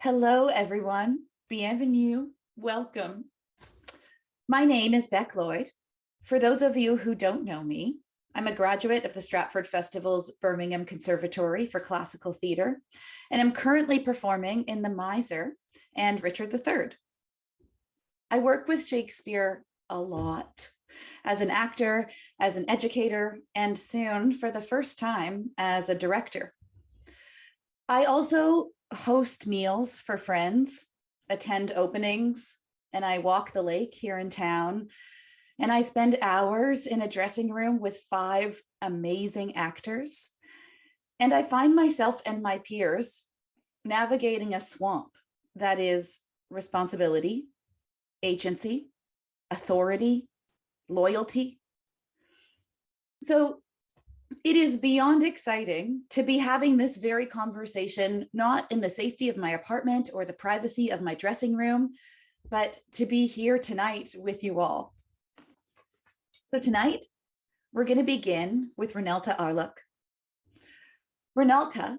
Hello, everyone. Bienvenue. Welcome. My name is Beck Lloyd. For those of you who don't know me, I'm a graduate of the Stratford Festival's Birmingham Conservatory for Classical Theatre, and I'm currently performing in The Miser and Richard III. I work with Shakespeare a lot, as an actor, as an educator, and soon, for the first time, as a director. I also host meals for friends, attend openings, and I walk the lake here in town. And I spend hours in a dressing room with 5 amazing actors. And I find myself and my peers navigating a swamp that is responsibility, agency, authority, loyalty. So it is beyond exciting to be having this very conversation, not in the safety of my apartment or the privacy of my dressing room, but to be here tonight with you all. So tonight, we're going to begin with Reneltta Arluk. Reneltta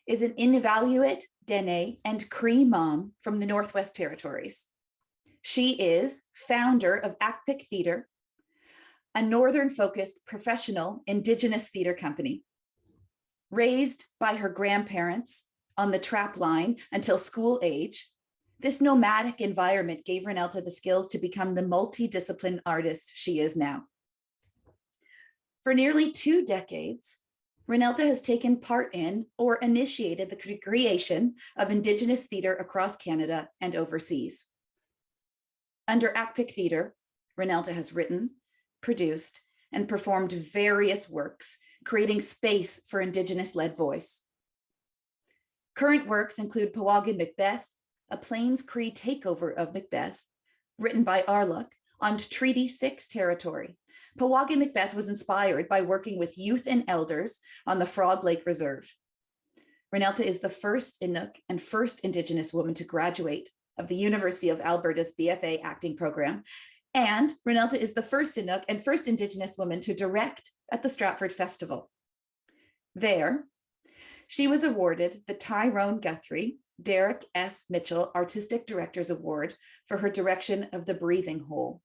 is an Inuvialuit, Dene, and Cree mom from the Northwest Territories. She is founder of Akpik Theatre, a Northern-focused professional Indigenous theatre company. Raised by her grandparents on the trap line until school age, this nomadic environment gave Reneltta the skills to become the multidisciplined artist she is now. For nearly 2 decades, Reneltta has taken part in or initiated the creation of Indigenous theatre across Canada and overseas. Under Akpik Theatre, Reneltta has written, produced, and performed various works, creating space for Indigenous-led voice. Current works include Powagin Macbeth, a Plains Cree takeover of Macbeth, written by Arluk on Treaty 6 territory. Powagin Macbeth was inspired by working with youth and elders on the Frog Lake Reserve. Reneltta is the first Inuk and first Indigenous woman to graduate of the University of Alberta's BFA acting program, and Reneltta is the first Inuk and first Indigenous woman to direct at the Stratford Festival. There, she was awarded the Tyrone Guthrie Derek F. Mitchell Artistic Directors Award for her direction of The Breathing Hole.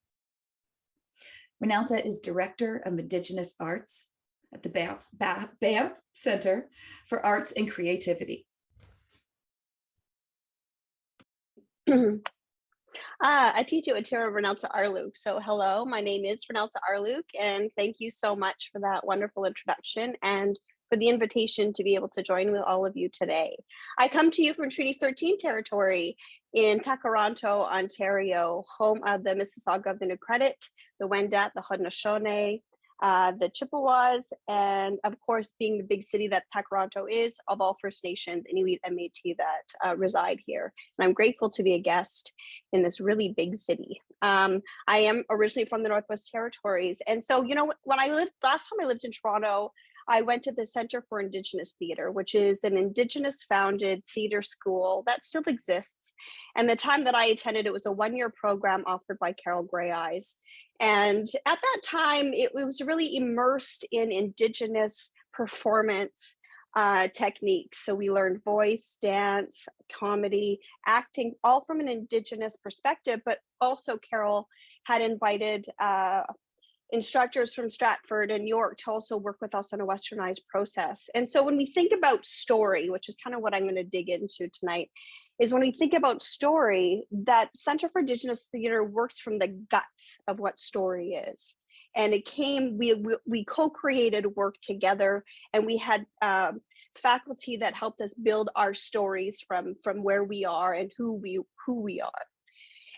Reneltta is Director of Indigenous Arts at the Banff Center for Arts and Creativity. Atitu Atira Reneltta Arluk. So hello, my name is Reneltta Arluk, and thank you so much for that wonderful introduction and for the invitation to be able to join with all of you today. I come to you from Treaty 13 territory in Takaranto, Ontario, home of the Mississauga of the New Credit, the Wendat, the Haudenosaunee, the Chippewas, and of course, being the big city that Takaranto is, of all First Nations, Inuit and Métis that reside here. And I'm grateful to be a guest in this really big city. I am originally from the Northwest Territories. And so, you know, when last time I lived in Toronto, I went to the Center for Indigenous Theatre, which is an Indigenous founded theatre school that still exists. And the time that I attended, it was a 1-year program offered by Carol Grey Eyes. And at that time, it was really immersed in Indigenous performance techniques. So we learned voice, dance, comedy, acting, all from an Indigenous perspective, but also Carol had invited instructors from Stratford and York to also work with us on a westernized process. And so when we think about story, which is kind of what I'm going to dig into tonight, is when we think about story, that Center for Indigenous Theatre works from the guts of what story is. And it came, we co-created work together, and we had faculty that helped us build our stories from where we are and who we are.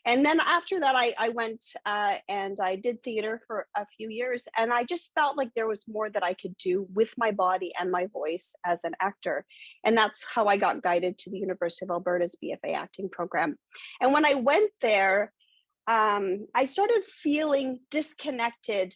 And then after that, I went and I did theater for a few years, and I just felt like there was more that I could do with my body and my voice as an actor. And that's how I got guided to the University of Alberta's BFA acting program. And when I went there, I started feeling disconnected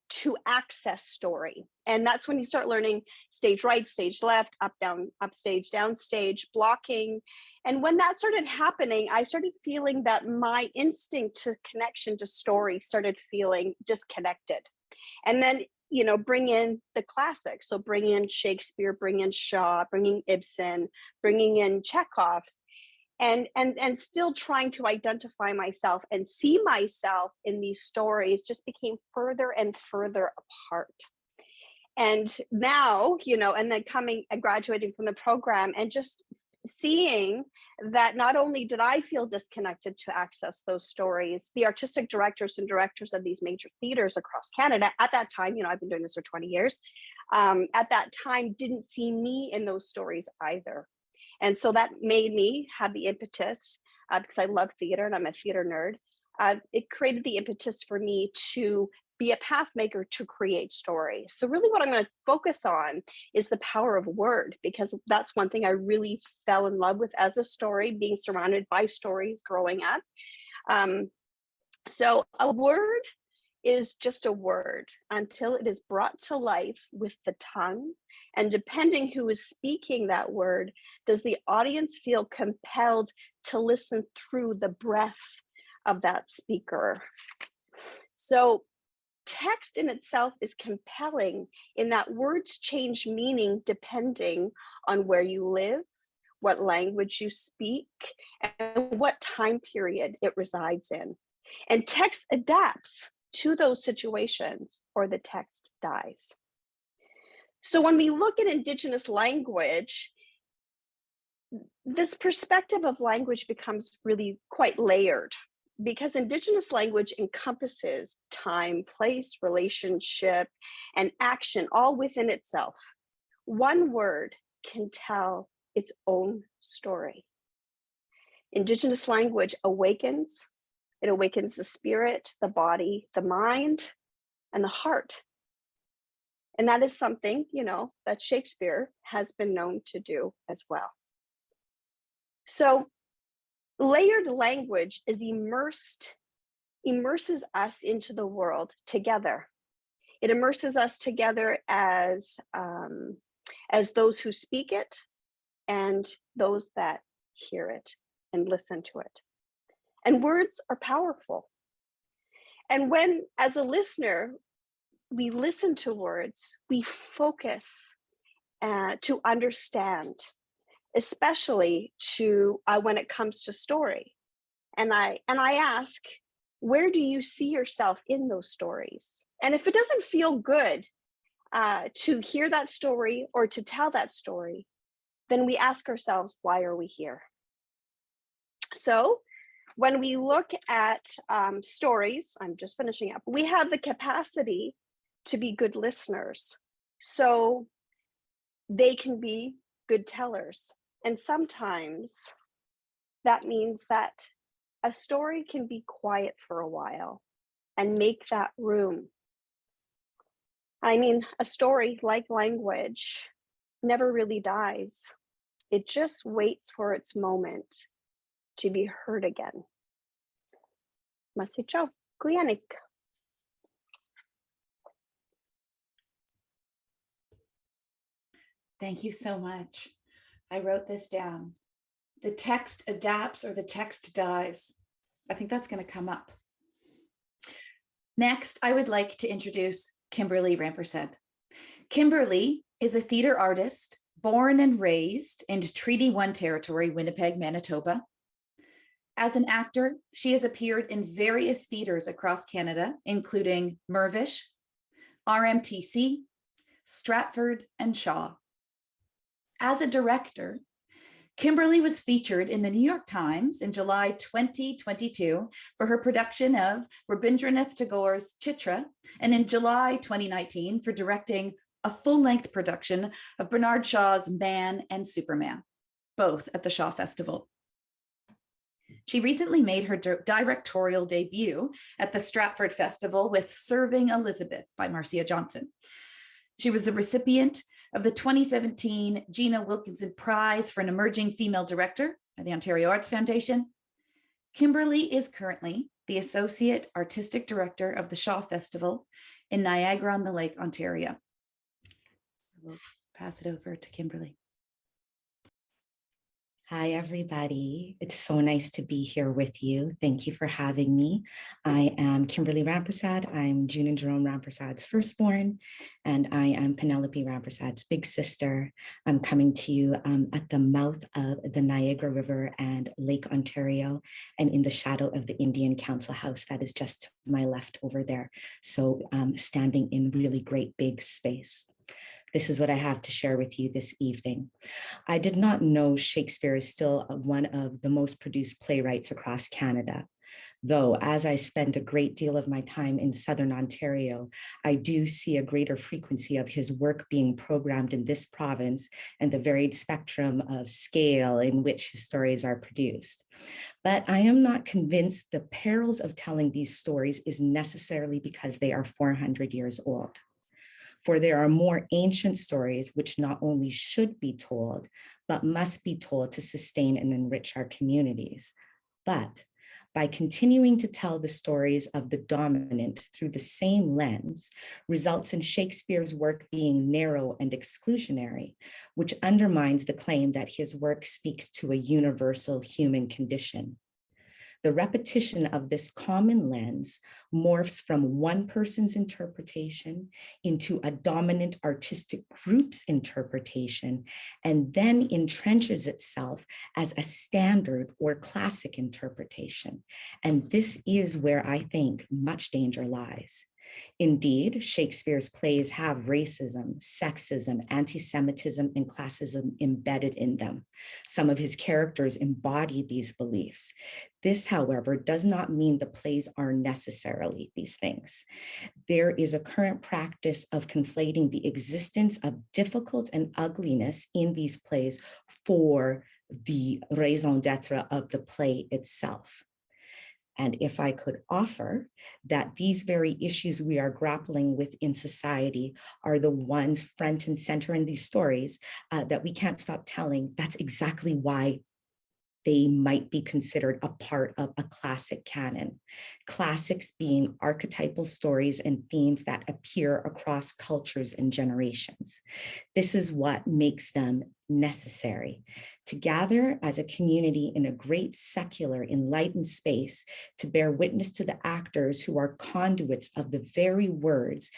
to access story. And that's when you start learning stage right, stage left, up, down, up stage, down stage, blocking. And when that started happening, I started feeling that my instinct to connection to story started feeling disconnected. And then, you know, bring in the classics. So bring in Shakespeare, bring in Shaw, bringing Ibsen, bringing in Chekhov. and still trying to identify myself and see myself in these stories just became further and further apart. And now, you know, and then coming and graduating from the program and just seeing that not only did I feel disconnected to access those stories, the artistic directors and directors of these major theaters across Canada at that time, you know, I've been doing this for 20 years, at that time didn't see me in those stories either. And so that made me have the impetus, because I love theater and I'm a theater nerd, it created the impetus for me to be a path maker to create stories. So really what I'm going to focus on is the power of word, because that's one thing I really fell in love with as a story, being surrounded by stories growing up. So a word is just a word until it is brought to life with the tongue. And depending who is speaking that word, does the audience feel compelled to listen through the breath of that speaker? So text in itself is compelling in that words change meaning depending on where you live, what language you speak, and what time period it resides in. And text adapts to those situations or the text dies. So when we look at Indigenous language, this perspective of language becomes really quite layered, because Indigenous language encompasses time, place, relationship, and action all within itself. One word can tell its own story. Indigenous language awakens. It awakens the spirit, the body, the mind, and the heart. And that is something, you know, that Shakespeare has been known to do as well. So layered language is immerses us into the world together. It immerses us together as those who speak it and those that hear it and listen to it. And words are powerful. And when, as a listener, we listen to words, we focus to understand, especially to when it comes to story. And I ask, where do you see yourself in those stories? And if it doesn't feel good to hear that story or to tell that story, then we ask ourselves, why are we here? So when we look at stories, I'm just finishing up, we have the capacity to be good listeners. So they can be good tellers. And sometimes that means that a story can be quiet for a while and make that room. I mean, a story, like language, never really dies. It just waits for its moment to be heard again. Masih ciao, kuyanik. Thank you so much. I wrote this down. The text adapts or the text dies. I think that's going to come up. Next, I would like to introduce Kimberley Rampersad. Kimberley is a theater artist born and raised in Treaty 1 territory, Winnipeg, Manitoba. As an actor, she has appeared in various theaters across Canada, including Mirvish, RMTC, Stratford, and Shaw. As a director, Kimberley was featured in the New York Times in July 2022 for her production of Rabindranath Tagore's Chitra, and in July 2019 for directing a full-length production of Bernard Shaw's Man and Superman, both at the Shaw Festival. She recently made her directorial debut at the Stratford Festival with Serving Elizabeth by Marcia Johnson. She was the recipient of the 2017 Gina Wilkinson Prize for an Emerging Female Director by the Ontario Arts Foundation. Kimberley is currently the Associate Artistic Director of the Shaw Festival in Niagara-on-the-Lake, Ontario. I will pass it over to Kimberley. Hi, everybody. It's so nice to be here with you. Thank you for having me. I am Kimberley Rampersad. I'm June and Jerome Rampersad's firstborn, and I am Penelope Rampersad's big sister. I'm coming to you at the mouth of the Niagara River and Lake Ontario, and in the shadow of the Indian Council House that is just to my left over there. So standing in really great big space. This is what I have to share with you this evening. I did not know Shakespeare is still one of the most produced playwrights across Canada. Though, as I spend a great deal of my time in Southern Ontario, I do see a greater frequency of his work being programmed in this province and the varied spectrum of scale in which his stories are produced. But I am not convinced the perils of telling these stories is necessarily because they are 400 years old. For there are more ancient stories which not only should be told, but must be told to sustain and enrich our communities. But by continuing to tell the stories of the dominant through the same lens, results in Shakespeare's work being narrow and exclusionary, which undermines the claim that his work speaks to a universal human condition. The repetition of this common lens morphs from one person's interpretation into a dominant artistic group's interpretation, and then entrenches itself as a standard or classic interpretation. And this is where I think much danger lies. Indeed, Shakespeare's plays have racism, sexism, anti-Semitism, and classism embedded in them. Some of his characters embody these beliefs. This, however, does not mean the plays are necessarily these things. There is a current practice of conflating the existence of difficult and ugliness in these plays for the raison d'etre of the play itself. And if I could offer that these very issues we are grappling with in society are the ones front and center in these stories that we can't stop telling, that's exactly why they might be considered a part of a classic canon. Classics being archetypal stories and themes that appear across cultures and generations. This is what makes them necessary. To gather as a community in a great secular enlightened space to bear witness to the actors who are conduits of the very words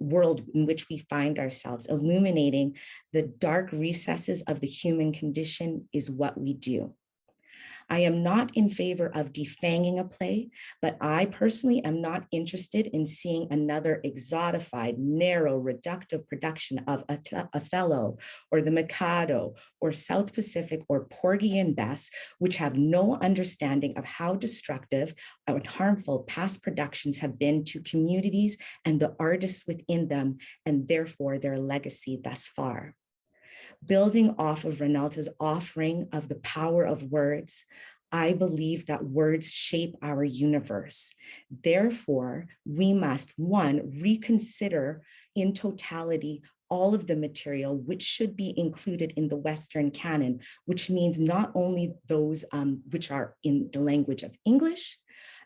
world in which we find ourselves, illuminating the dark recesses of the human condition is what we do. I am not in favor of defanging a play, but I personally am not interested in seeing another exotified, narrow, reductive production of Othello or The Mikado or South Pacific or Porgy and Bess, which have no understanding of how destructive and harmful past productions have been to communities and the artists within them, and therefore their legacy thus far. Building off of Reneltta's offering of the power of words, I believe that words shape our universe. Therefore, we must, one, reconsider in totality all of the material which should be included in the Western canon, which means not only those which are in the language of English,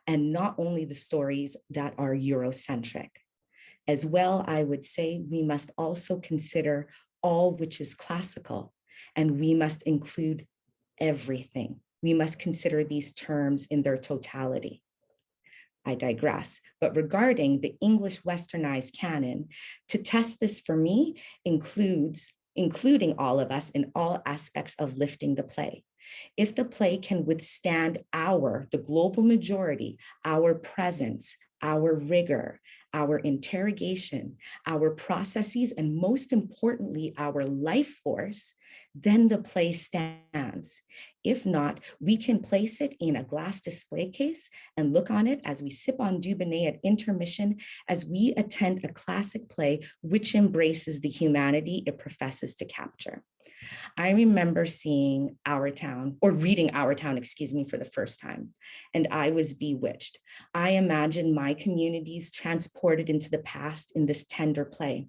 and not only the stories that are Eurocentric. As well, I would say we must also consider all which is classical, and we must include everything. We must consider these terms in their totality. I digress, but regarding the English Westernized canon, to test this for me including all of us in all aspects of lifting the play. If the play can withstand the global majority, our presence, our rigor, our interrogation, our processes, and most importantly, our life force, then the play stands. If not, we can place it in a glass display case and look on it as we sip on Dubonnet at intermission, as we attend a classic play which embraces the humanity it professes to capture. I remember seeing reading Our Town, for the first time, and I was bewitched. I imagined my communities transported into the past in this tender play.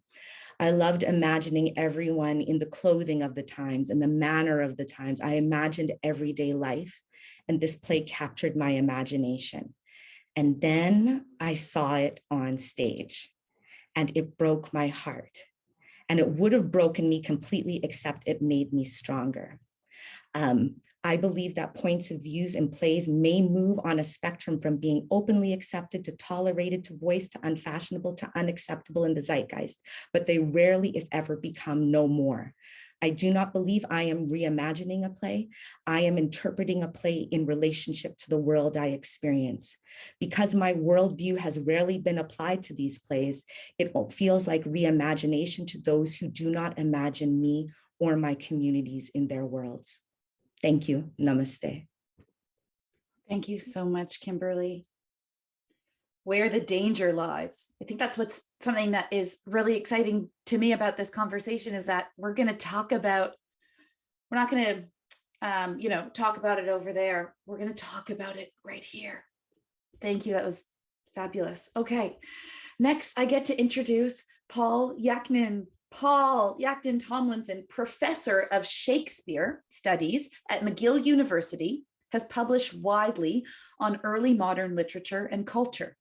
I loved imagining everyone in the clothing of the times and the manner of the times. I imagined everyday life, and this play captured my imagination. And then I saw it on stage, and it broke my heart. And it would have broken me completely, except it made me stronger. I believe that points of views in plays may move on a spectrum from being openly accepted to tolerated to voiced to unfashionable to unacceptable in the zeitgeist, but they rarely, if ever, become no more. I do not believe I am reimagining a play. I am interpreting a play in relationship to the world I experience. Because my worldview has rarely been applied to these plays, it feels like reimagination to those who do not imagine me or my communities in their worlds. Thank you. Namaste. Thank you so much, Kimberly. Where the danger lies. I think that's what's something that is really exciting to me about this conversation is that we're going to talk about, we're not going to, talk about it over there. We're going to talk about it right here. Thank you. That was fabulous. Okay. Next, I get to introduce Paul Yachnin. Paul Yachnin Tomlinson, professor of Shakespeare studies at McGill University, has published widely on early modern literature and culture.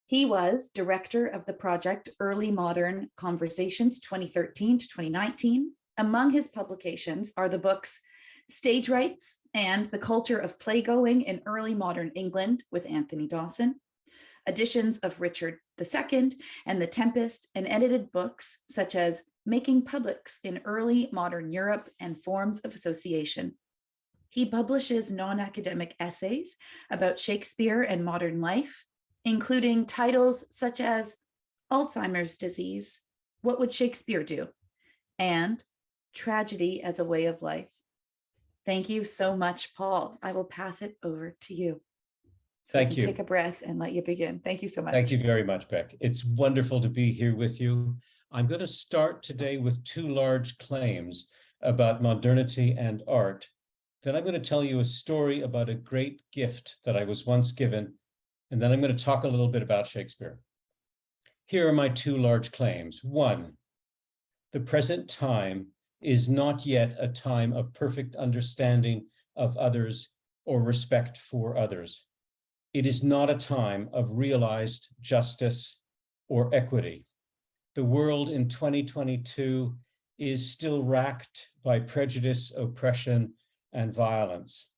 He was director of the project Early Modern Conversations 2013 to 2019. Among his publications are the books Stage Rights and The Culture of Playgoing in Early Modern England with Anthony Dawson, editions of Richard II and The Tempest, and edited books such as Making Publics in Early Modern Europe and Forms of Association. He publishes non-academic essays about Shakespeare and modern life, including titles such as Alzheimer's Disease, What Would Shakespeare Do? And Tragedy as a Way of Life. Thank you so much, Paul. I will pass it over to you. So Thank you. Take a breath and let you begin. Thank you so much. Thank you very much, Beck. It's wonderful to be here with you. I'm going to start today with two large claims about modernity and art. Then I'm going to tell you a story about a great gift that I was once given. And then I'm going to talk a little bit about Shakespeare. Here are my two large claims. One, the present time is not yet a time of perfect understanding of others or respect for others. It is not a time of realized justice or equity. The world in 2022 is still racked by prejudice, oppression, and violence.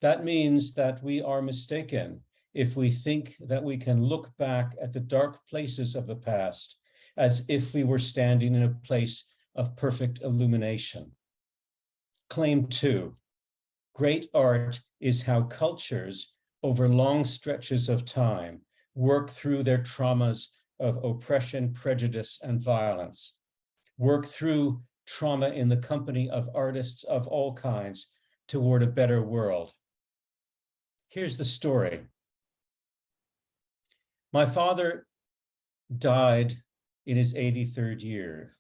That means that we are mistaken if we think that we can look back at the dark places of the past as if we were standing in a place of perfect illumination. Claim two, great art is how cultures over long stretches of time work through their traumas of oppression, prejudice, and violence, work through trauma in the company of artists of all kinds toward a better world. Here's the story. My father died in his 83rd year.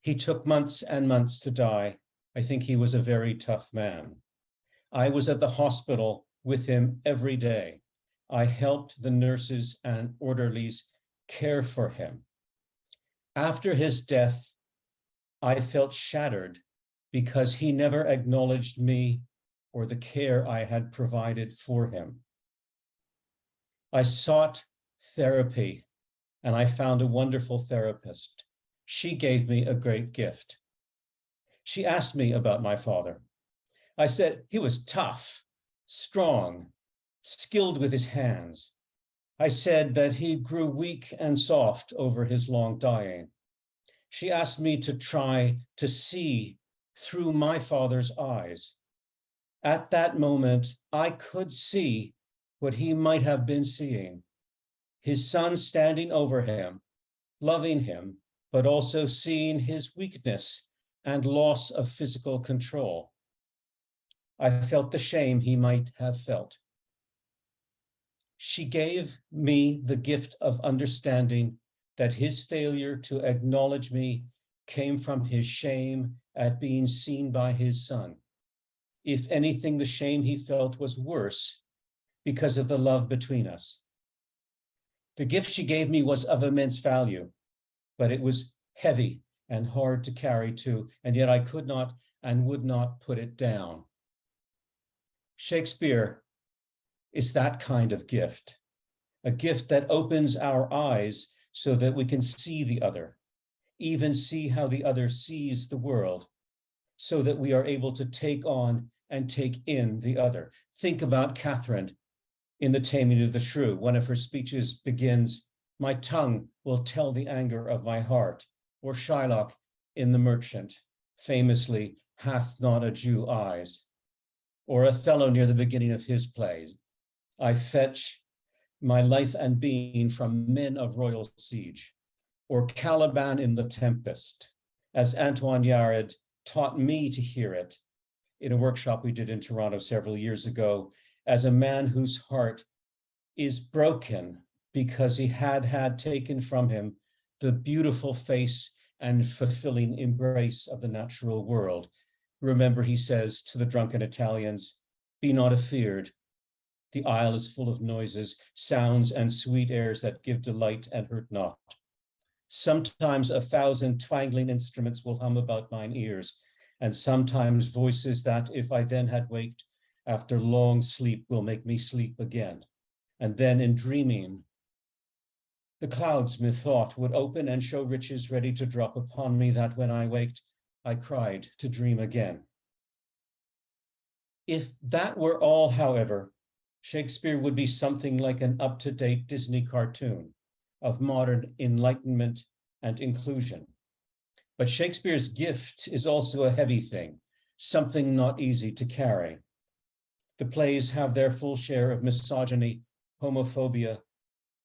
He took months and months to die. I think he was a very tough man. I was at the hospital with him every day. I helped the nurses and orderlies care for him. After his death, I felt shattered because he never acknowledged me or the care I had provided for him. I sought therapy and I found a wonderful therapist. She gave me a great gift. She asked me about my father. I said he was tough, strong, skilled with his hands. I said that he grew weak and soft over his long dying. She asked me to try to see through my father's eyes. At that moment, I could see what he might have been seeing. His son standing over him, loving him, but also seeing his weakness and loss of physical control. I felt the shame he might have felt. She gave me the gift of understanding that his failure to acknowledge me came from his shame at being seen by his son. If anything, the shame he felt was worse because of the love between us. The gift she gave me was of immense value, but it was heavy and hard to carry too, and yet I could not and would not put it down. Shakespeare is that kind of gift, a gift that opens our eyes so that we can see the other, even see how the other sees the world. so that we are able to take on and take in the other. Think about Catherine in The Taming of the Shrew. One of her speeches begins, "My tongue will tell the anger of my heart," or Shylock in The Merchant, famously, "hath not a Jew eyes," or Othello near the beginning of his plays, "I fetch my life and being from men of royal siege," or Caliban in The Tempest, as Antoine Yared taught me to hear it in a workshop we did in Toronto several years ago, as a man whose heart is broken because he had taken from him the beautiful face and fulfilling embrace of the natural world. Remember, he says to the drunken Italians, "Be not afeared. The isle is full of noises, sounds, and sweet airs that give delight and hurt not. Sometimes 1,000 twangling instruments will hum about mine ears, and sometimes voices that, if I then had waked after long sleep, will make me sleep again. And then in dreaming, the clouds, methought, would open and show riches ready to drop upon me, that when I waked, I cried to dream again." If that were all, however, Shakespeare would be something like an up-to-date Disney cartoon of modern enlightenment and inclusion. But Shakespeare's gift is also a heavy thing, something not easy to carry. The plays have their full share of misogyny, homophobia,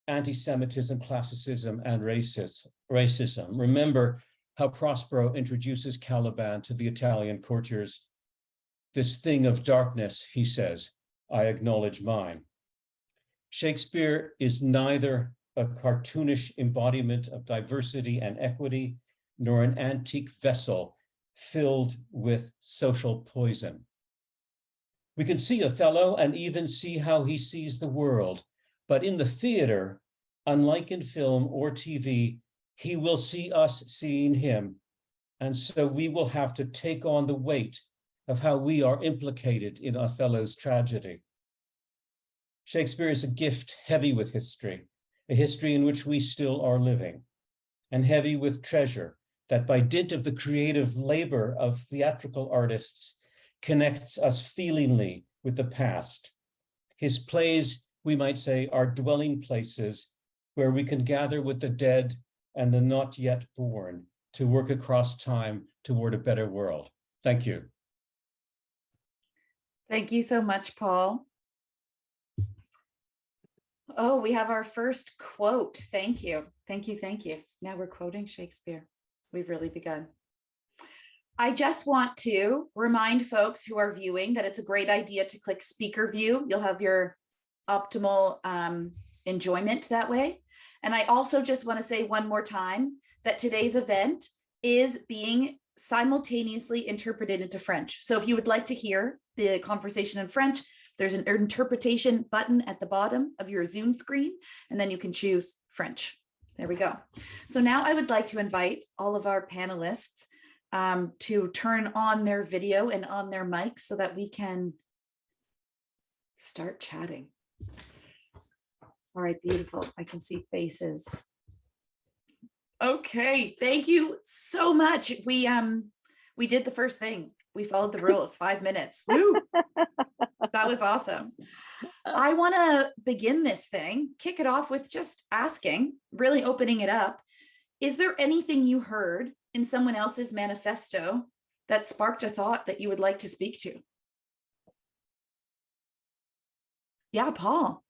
anti-Semitism, classicism, and racism. Remember how Prospero introduces Caliban to the Italian courtiers. "This thing of darkness," he says, "I acknowledge mine." Shakespeare is neither a cartoonish embodiment of diversity and equity, nor an antique vessel filled with social poison. We can see Othello and even see how he sees the world, but in the theater, unlike in film or TV, he will see us seeing him, and so we will have to take on the weight of how we are implicated in Othello's tragedy. Shakespeare is a gift heavy with history, a history in which we still are living, and heavy with treasure that, by dint of the creative labor of theatrical artists, connects us feelingly with the past. His plays, we might say, are dwelling places where we can gather with the dead and the not yet born to work across time toward a better world. Thank you. Thank you so much, Paul. Oh, we have our first quote. Thank you. Thank you. Thank you. Now we're quoting Shakespeare. We've really begun. I just want to remind folks who are viewing that it's a great idea to click speaker view. You'll have your optimal enjoyment that way. And I also just want to say one more time that today's event is being simultaneously interpreted into French. So if you would like to hear the conversation in French, there's an interpretation button at the bottom of your Zoom screen, and then you can choose French. There we go. So now I would like to invite all of our panelists to turn on their video and on their mics so that we can start chatting. All right, beautiful. I can see faces. Okay, thank you so much. We did the first thing. We followed the rules, 5 minutes. Woo! That was awesome. I want to begin this thing, kick it off with just asking, really opening it up. Is there anything you heard in someone else's manifesto that sparked a thought that you would like to speak to? Yeah, Paul.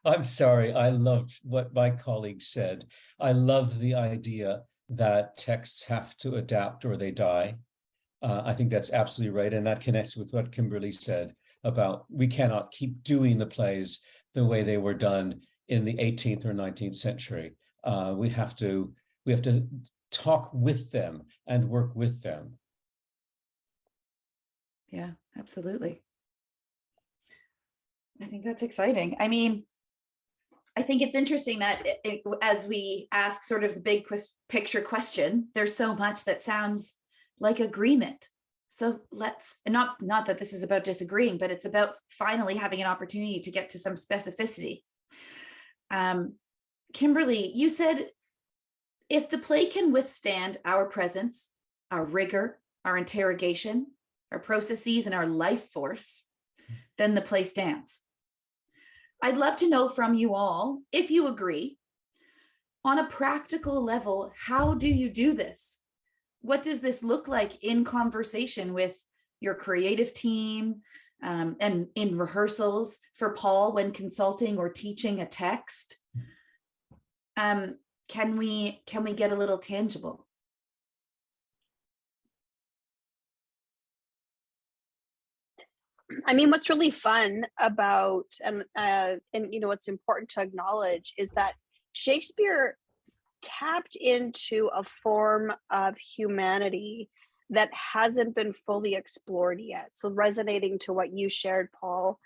I'm sorry. I loved what my colleague said. I love the idea that texts have to adapt or they die. I think that's absolutely right. And that connects with what Kimberly said about we cannot keep doing the plays the way they were done in the 18th or 19th century. We have to talk with them and work with them. Yeah, absolutely. I think that's exciting. I mean, I think it's interesting that as we ask sort of the big picture question, there's so much that sounds like agreement. So let's, not that this is about disagreeing, but it's about finally having an opportunity to get to some specificity. Kimberly, you said, if the play can withstand our presence, our rigor, our interrogation, our processes, and our life force, then the play stands. I'd love to know from you all, if you agree, on a practical level, how do you do this? What does this look like in conversation with your creative team, and in rehearsals for Paul when consulting or teaching a text? Can we get a little tangible? I mean, what's really fun about, and you know, what's important to acknowledge is that Shakespeare tapped into a form of humanity that hasn't been fully explored yet. So resonating to what you shared, Paul,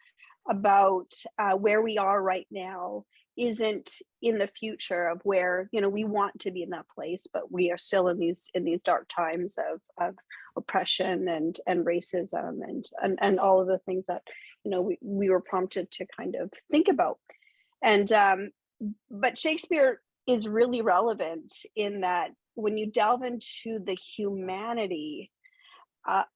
about where we are right now isn't in the future of where, you know, we want to be in that place, but we are still in these dark times of oppression and racism and all of the things that, you know, we were prompted to kind of think about. And but Shakespeare is really relevant in that when you delve into the humanity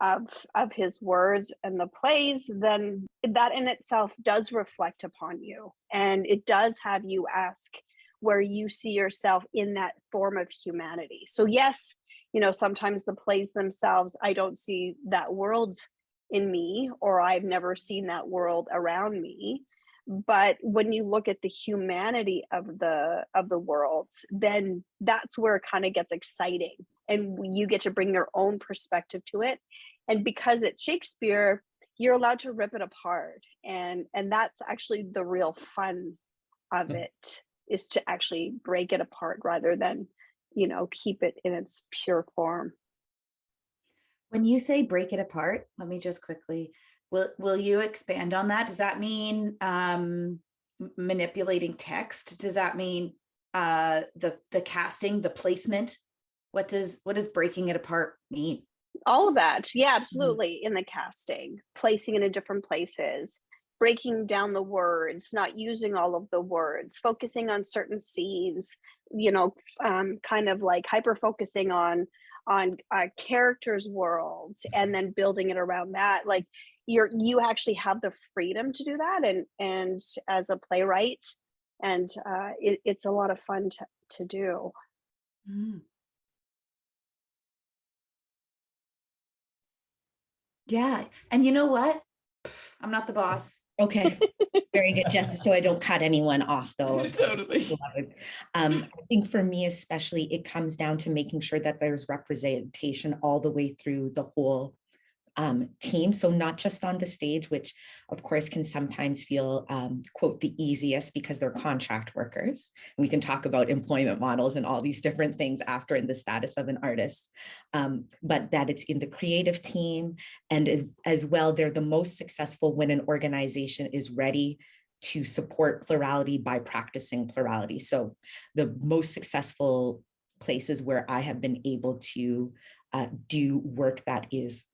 of his words and the plays, then that in itself does reflect upon you, and it does have you ask where you see yourself in that form of humanity. So yes, you know, sometimes the plays themselves, I don't see that world in me, or I've never seen that world around me. But when you look at the humanity of the worlds, then that's where it kind of gets exciting, and you get to bring your own perspective to it. And because it's Shakespeare, you're allowed to rip it apart, and that's actually the real fun of it, is to actually break it apart rather than, you know, keep it in its pure form. When you say break it apart, let me just quickly, will you expand on that? Does that mean manipulating text? Does that mean the casting, the placement? What does breaking it apart mean? All of that, yeah, absolutely. In the casting, placing it in different places, breaking down the words, not using all of the words, focusing on certain scenes, you know, kind of like hyper focusing on characters' worlds, and then building it around that. Like you actually have the freedom to do that, and as a playwright, and it's a lot of fun to do. Yeah, and you know what? I'm not the boss. Okay, very good, Jess. So I don't cut anyone off, though. Totally. I think for me, especially, it comes down to making sure that there's representation all the way through the whole team. So not just on the stage, which of course can sometimes feel, quote, the easiest because they're contract workers. And we can talk about employment models and all these different things after in the status of an artist, but that it's in the creative team. And as well, they're the most successful when an organization is ready to support plurality by practicing plurality. So the most successful places where I have been able to do work that is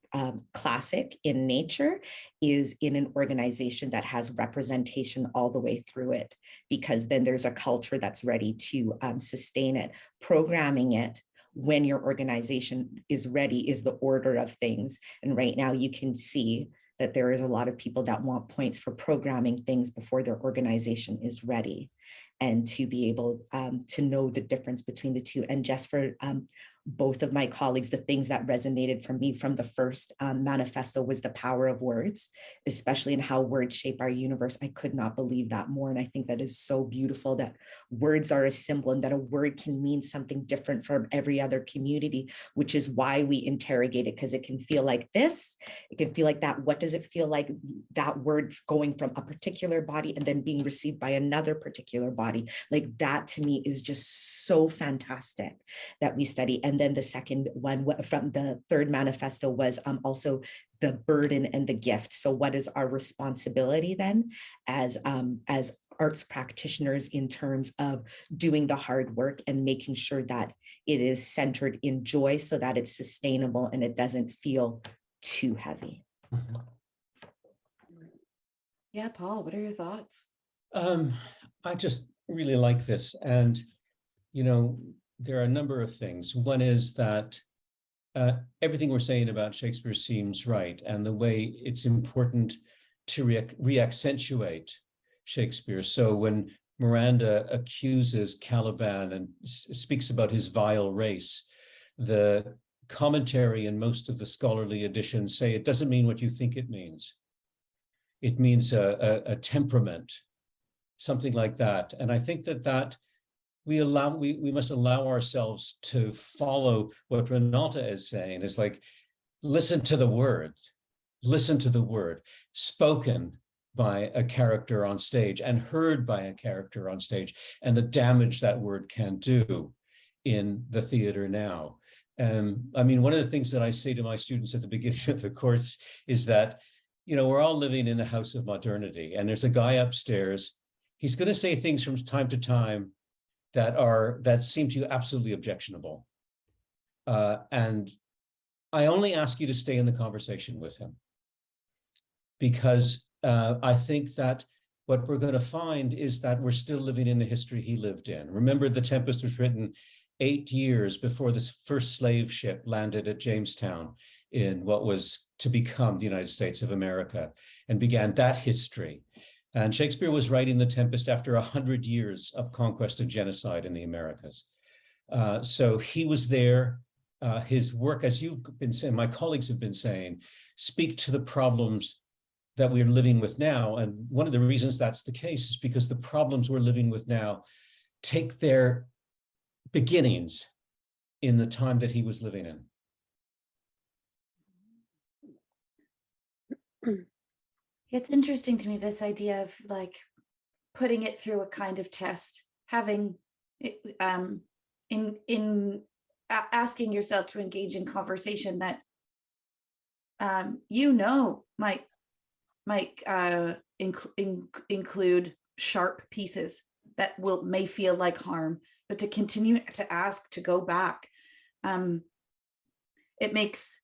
classic in nature is in an organization that has representation all the way through it, because then there's a culture that's ready to sustain it. Programming it when your organization is ready is the order of things. And right now you can see that there is a lot of people that want points for programming things before their organization is ready, and to be able to know the difference between the two. And just for both of my colleagues, the things that resonated for me from the first manifesto was the power of words, especially in how words shape our universe. I could not believe that more. And I think that is so beautiful, that words are a symbol and that a word can mean something different from every other community, which is why we interrogate it, because it can feel like this, it can feel like that. What does it feel like, that word going from a particular body and then being received by another particular body? Like that to me is just so fantastic that we study. And then the second one from the third manifesto was also the burden and the gift. So what is our responsibility then as arts practitioners in terms of doing the hard work and making sure that it is centered in joy so that it's sustainable and it doesn't feel too heavy. Yeah, Paul, what are your thoughts? I just really like this. And, you know, there are a number of things. One is that everything we're saying about Shakespeare seems right, and the way it's important to reaccentuate Shakespeare. So when Miranda accuses Caliban and speaks about his vile race, the commentary in most of the scholarly editions say it doesn't mean what you think it means. It means a temperament, something like that. And I think that we must allow ourselves to follow what Reneltta is saying, is like, listen to the words, listen to the word spoken by a character on stage and heard by a character on stage, and the damage that word can do in the theater now. I mean, one of the things that I say to my students at the beginning of the course is that, you know, we're all living in a house of modernity, and there's a guy upstairs. He's going to say things from time to time that seem to you absolutely objectionable. And I only ask you to stay in the conversation with him, because I think that what we're going to find is that we're still living in the history he lived in. Remember, The Tempest was written 8 years before this first slave ship landed at Jamestown in what was to become the United States of America, and began that history. And Shakespeare was writing The Tempest after 100 years of conquest and genocide in the Americas. So he was there. His work, as you've been saying, my colleagues have been saying, speak to the problems that we're living with now. And one of the reasons that's the case is because the problems we're living with now take their beginnings in the time that he was living in. It's interesting to me, this idea of like putting it through a kind of test, having asking yourself to engage in conversation that might include sharp pieces that may feel like harm, but to continue to ask, to go back, it makes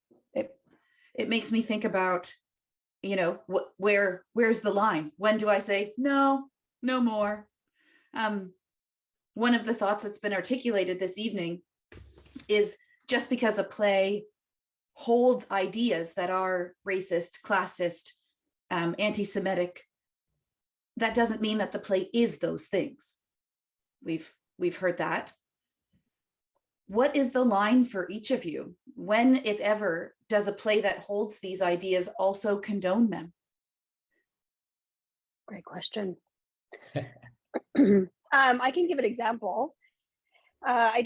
me think about, you know, where's the line? When do I say no more? One of the thoughts that's been articulated this evening is, just because a play holds ideas that are racist, classist, anti-Semitic, that doesn't mean that the play is those things. We've heard that. What is the line for each of you? When, if ever, does a play that holds these ideas also condone them? Great question. I can give an example. I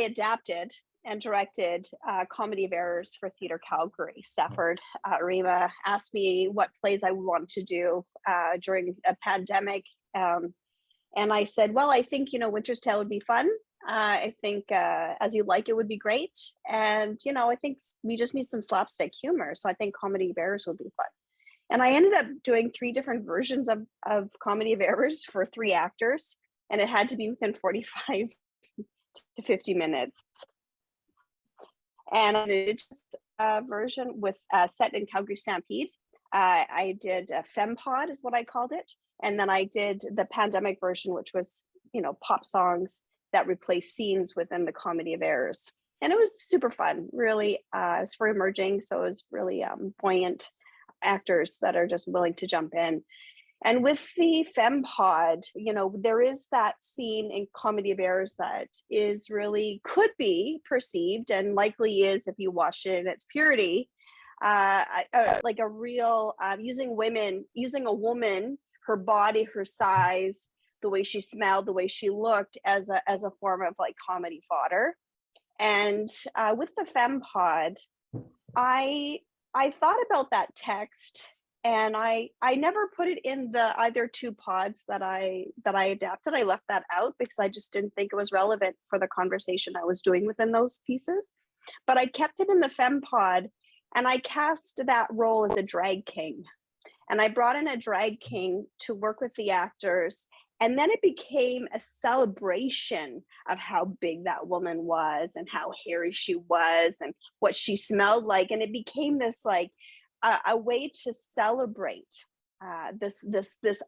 adapted and directed Comedy of Errors for Theatre Calgary. Stafford Rima asked me what plays I wanted to do during a pandemic. And I said, well, I think, you know, Winter's Tale would be fun. I think As You Like It would be great. And, you know, I think we just need some slapstick humor. So I think Comedy of Errors would be fun. And I ended up doing 3 different versions of Comedy of Errors for 3 actors. And it had to be within 45 to 50 minutes. And I did just a version with set in Calgary Stampede. I did a FemPod is what I called it. And then I did the pandemic version, which was, you know, pop songs that replaced scenes within the Comedy of Errors. And it was super fun, really. It was for emerging, so it was really buoyant actors that are just willing to jump in. And with the FemPod, you know, there is that scene in Comedy of Errors that is really, could be perceived, and likely is if you watch it in its purity, like a real, using a woman, her body, her size, the way she smelled, the way she looked as a form of like comedy fodder. And with the FemPod, I thought about that text, and I never put it in the either 2 pods that I adapted. I left that out because I just didn't think it was relevant for the conversation I was doing within those pieces. But I kept it in the FemPod, and I cast that role as a drag king. And I brought in a drag king to work with the actors. And then it became a celebration of how big that woman was and how hairy she was and what she smelled like. And it became this like a way to celebrate this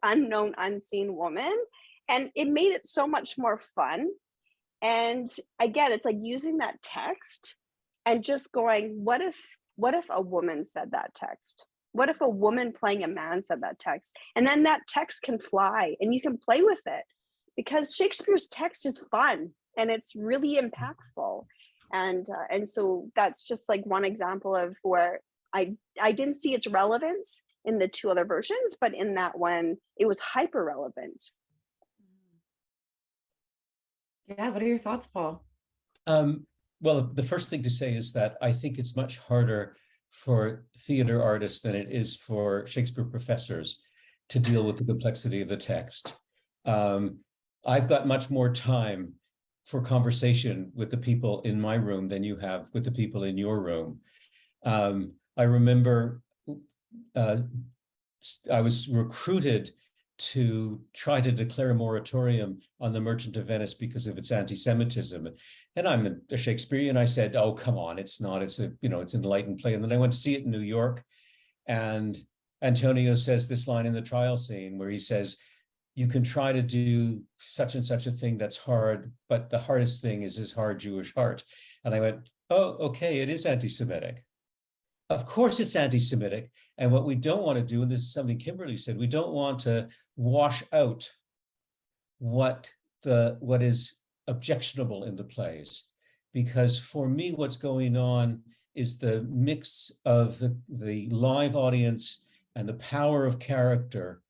unknown, unseen woman. And it made it so much more fun. And again, it's like using that text and just going, what if a woman said that text? What if a woman playing a man said that text? And then that text can fly and you can play with it, because Shakespeare's text is fun and it's really impactful. And so that's just like one example of where I didn't see its relevance in the two other versions, but in that one, it was hyper relevant. Yeah, what are your thoughts, Paul? Well, the first thing to say is that I think it's much harder for theater artists than it is for Shakespeare professors to deal with the complexity of the text. I've got much more time for conversation with the people in my room than you have with the people in your room. I remember I was recruited to try to declare a moratorium on The Merchant of Venice because of its anti-Semitism. And I'm a Shakespearean. I said, oh, come on, it's not, it's an enlightened play. And then I went to see it in New York, and Antonio says this line in the trial scene where he says, you can try to do such and such a thing that's hard, but the hardest thing is his hard Jewish heart. And I went, oh, okay, it is anti-Semitic. Of course it's anti-Semitic. And what we don't want to do, and this is something Kimberley said, we don't want to wash out what is objectionable in the plays. Because for me, what's going on is the mix of the live audience and the power of character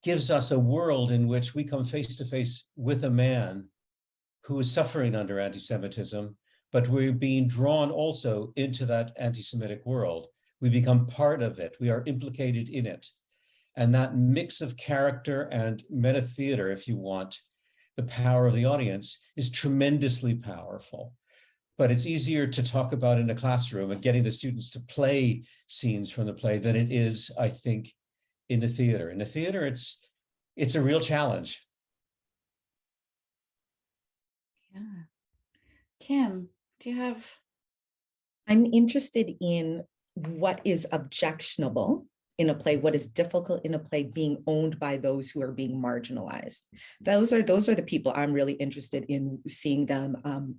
gives us a world in which we come face to face with a man who is suffering under anti-Semitism, but we're being drawn also into that anti-Semitic world. We become part of it. We are implicated in it. And that mix of character and meta theater, if you want, the power of the audience is tremendously powerful. But it's easier to talk about in a classroom and getting the students to play scenes from the play than it is, I think, in the theater. In the theater, it's a real challenge. Yeah. Kim, do you have? I'm interested in what is objectionable in a play, what is difficult in a play being owned by those who are being marginalized. Those are the people I'm really interested in seeing them.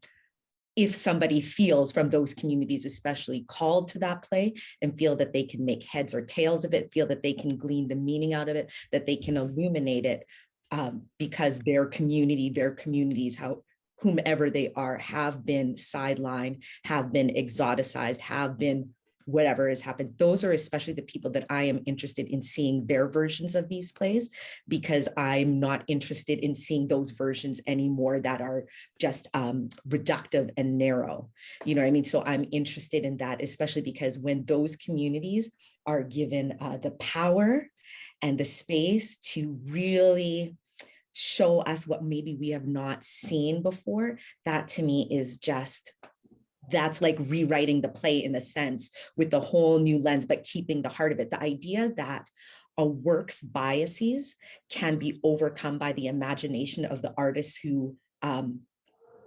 If somebody feels from those communities, especially called to that play and feel that they can make heads or tails of it, feel that they can glean the meaning out of it, that they can illuminate it because their community, their communities, whomever they are, have been sidelined, have been exoticized, have been whatever has happened. Those are especially the people that I am interested in seeing their versions of these plays, because I'm not interested in seeing those versions anymore that are just reductive and narrow. You know what I mean? So I'm interested in that, especially because when those communities are given the power and the space to really show us what maybe we have not seen before, that to me is just, that's like rewriting the play in a sense with a whole new lens, but keeping the heart of it. The idea that a work's biases can be overcome by the imagination of the artists who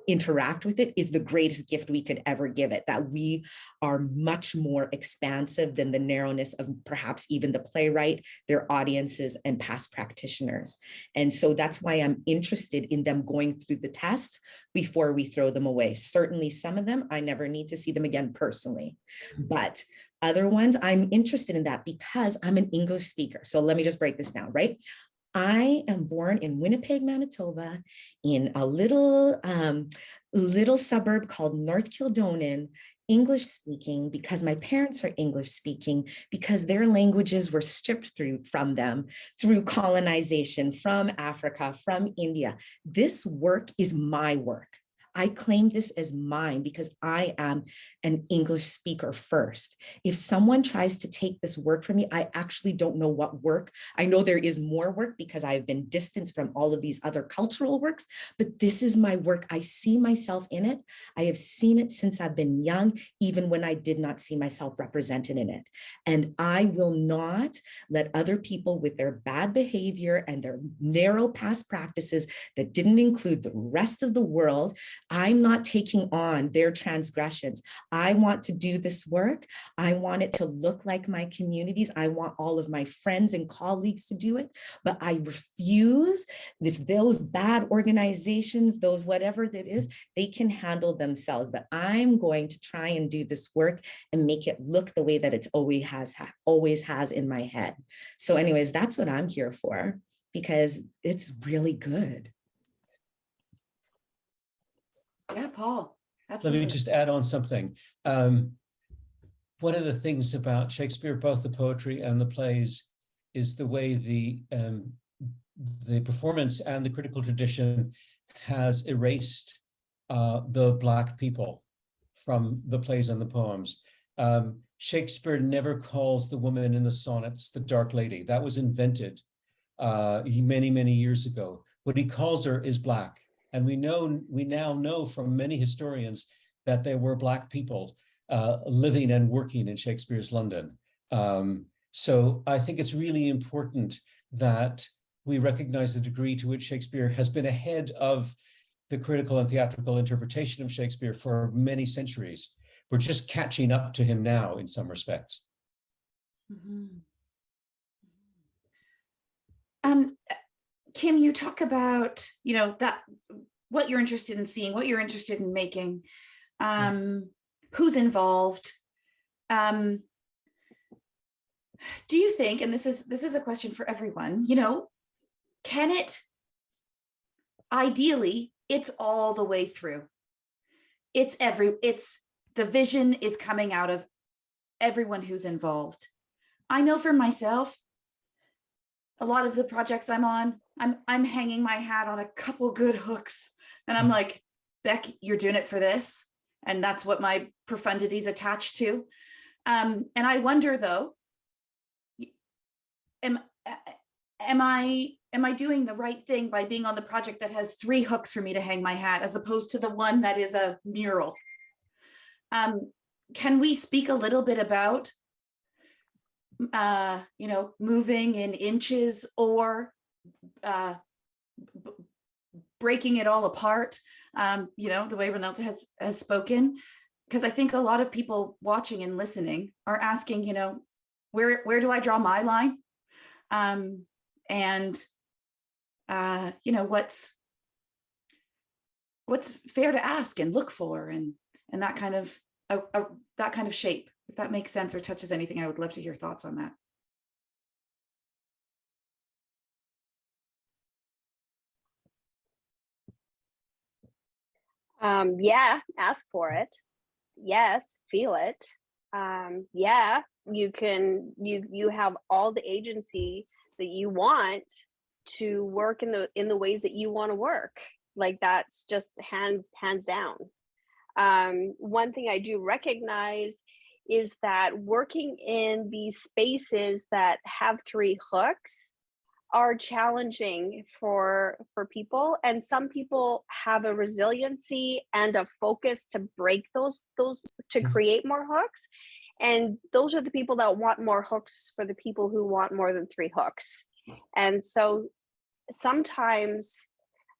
interact with it is the greatest gift we could ever give it, that we are much more expansive than the narrowness of perhaps even the playwright, their audiences, and past practitioners. And so that's why I'm interested in them going through the test before we throw them away. Certainly some of them, I never need to see them again personally, but other ones, I'm interested in that because I'm an English speaker. So let me just break this down, right? I am born in Winnipeg, Manitoba, in a little suburb called North Kildonan, English speaking, because my parents are English speaking, because their languages were stripped from them through colonization from Africa, from India. This work is my work. I claim this as mine because I am an English speaker first. If someone tries to take this work from me, I actually don't know what work. I know there is more work because I've been distanced from all of these other cultural works, but this is my work. I see myself in it. I have seen it since I've been young, even when I did not see myself represented in it. And I will not let other people with their bad behavior and their narrow past practices that didn't include the rest of the world I'm not taking on their transgressions. I want to do this work. I want it to look like my communities. I want all of my friends and colleagues to do it, but I refuse. If those bad organizations, those whatever that is, they can handle themselves, but I'm going to try and do this work and make it look the way that it's always has in my head. So anyways, that's what I'm here for, because it's really good. Yeah, Paul, Let absolutely. me just add on something. One of the things about Shakespeare, both the poetry and the plays, is the way the performance and the critical tradition has erased the Black people from the plays and the poems. Shakespeare never calls the woman in the sonnets the dark lady. That was invented many, many years ago. What he calls her is Black. And we now know from many historians that there were Black people living and working in Shakespeare's London. So I think it's really important that we recognize the degree to which Shakespeare has been ahead of the critical and theatrical interpretation of Shakespeare for many centuries. We're just catching up to him now in some respects. Kim, you talk about, that what you're interested in seeing, what you're interested in making, who's involved. Do you think, and this is a question for everyone, can it, ideally, it's all the way through. The vision is coming out of everyone who's involved. I know for myself, a lot of the projects I'm on, I'm hanging my hat on a couple good hooks. And I'm like, Beck, you're doing it for this. And that's what my profundity is attached to. And I wonder though, am I doing the right thing by being on the project that has 3 hooks for me to hang my hat, as opposed to the one that is a mural? Can we speak a little bit about moving in inches, or breaking it all apart, the way Reneltta has spoken? Because I think a lot of people watching and listening are asking, where do I draw my line? What's fair to ask and look for, and that kind of shape. If that makes sense or touches anything, I would love to hear thoughts on that. Yeah, ask for it. Yes, feel it. Yeah, you have all the agency that you want to work in the ways that you want to work. Like, that's just hands down. One thing I do recognize is that working in these spaces that have 3 hooks are challenging for people, and some people have a resiliency and a focus to break those to create more hooks, and those are the people that want more hooks for the people who want more than 3 hooks. And so sometimes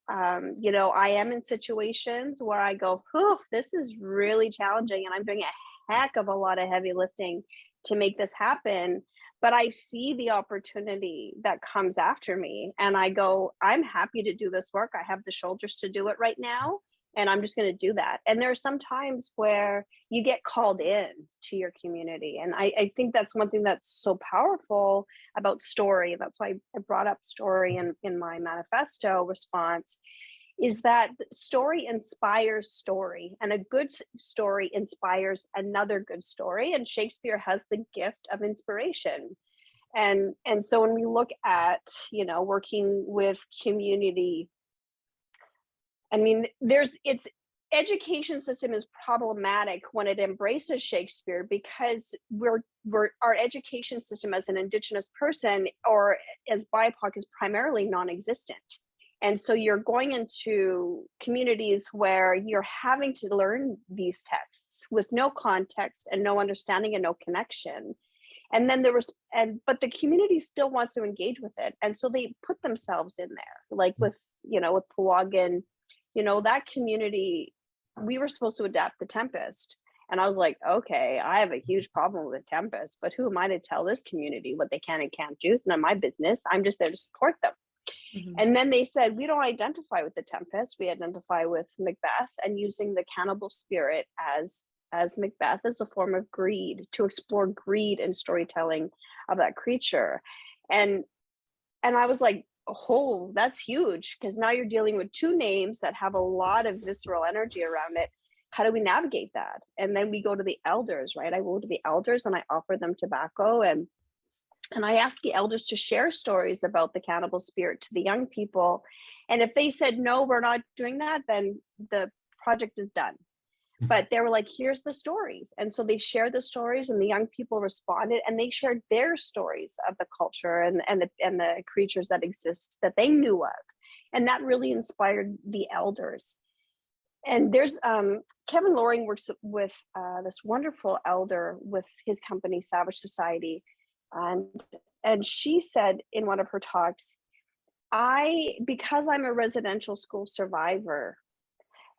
I am in situations where I go, this is really challenging, and I'm doing a heck of a lot of heavy lifting to make this happen. But I see the opportunity that comes after me, and I go, I'm happy to do this work. I have the shoulders to do it right now, and I'm just going to do that. And there are some times where you get called in to your community. And I think that's one thing that's so powerful about story. That's why I brought up story in my manifesto response, is that story inspires story, and a good story inspires another good story. And Shakespeare has the gift of inspiration. And so when we look at, working with community, I mean, its education system is problematic when it embraces Shakespeare, because our education system as an Indigenous person or as BIPOC is primarily non-existent. And so you're going into communities where you're having to learn these texts with no context and no understanding and no connection. And then but the community still wants to engage with it. And so they put themselves in there, like with Powaggan, that community we were supposed to adapt The Tempest. And I was like, okay, I have a huge problem with The Tempest, but who am I to tell this community what they can and can't do? It's not my business. I'm just there to support them. Mm-hmm. And then they said, we don't identify with The Tempest. We identify with Macbeth, and using the cannibal spirit as Macbeth as a form of greed, to explore greed and storytelling of that creature. And I was like, oh, that's huge, because now you're dealing with two names that have a lot of visceral energy around it. How do we navigate that? And then we go to the elders, right? I go to the elders and I offer them tobacco, and I ask the elders to share stories about the cannibal spirit to the young people. And if they said, no, we're not doing that, then the project is done. But they were like, here's the stories. And so they shared the stories, and the young people responded, and they shared their stories of the culture and the creatures that exist that they knew of. And that really inspired the elders. And there's Kevin Loring works with this wonderful elder with his company, Savage Society. And she said in one of her talks, because I'm a residential school survivor,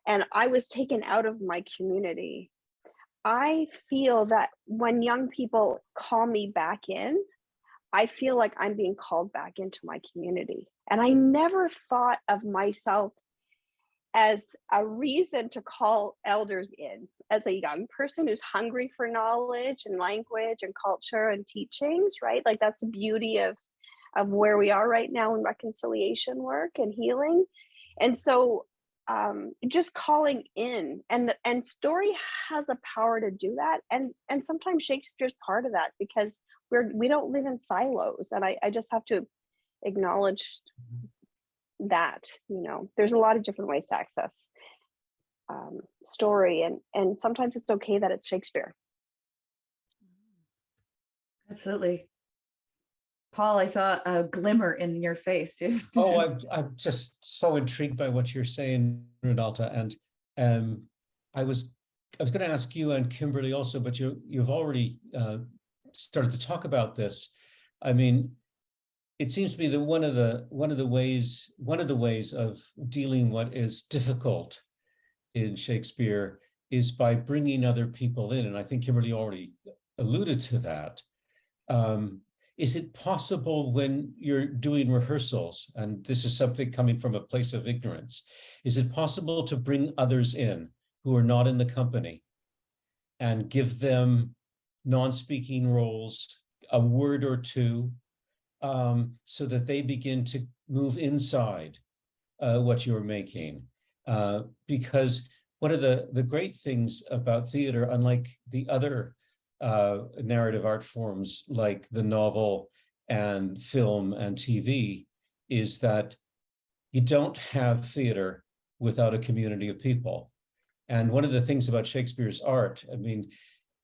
and I was taken out of my community, I feel that when young people call me back in, I feel like I'm being called back into my community. And I never thought of myself as a reason to call elders in, as a young person who's hungry for knowledge and language and culture and teachings, right? Like, that's the beauty of where we are right now in reconciliation work and healing. And so just calling in, and story has a power to do that, and sometimes Shakespeare's part of that, because we don't live in silos. And I just have to acknowledge that, there's a lot of different ways to access story, and sometimes it's okay that it's Shakespeare. Absolutely. Paul, I saw a glimmer in your face. Oh, I'm just so intrigued by what you're saying, Reneltta. And I was going to ask you and Kimberly also, but you've already started to talk about this. I mean, it seems to me that one of the ways of dealing what is difficult in Shakespeare is by bringing other people in, and I think Kimberly already alluded to that. Is it possible, when you're doing rehearsals, and this is something coming from a place of ignorance, is it possible to bring others in who are not in the company and give them non-speaking roles, a word or two, so that they begin to move inside what you're making? Because one of the great things about theater, unlike the other narrative art forms like the novel and film and TV, is that you don't have theater without a community of people. And one of the things about Shakespeare's art, I mean,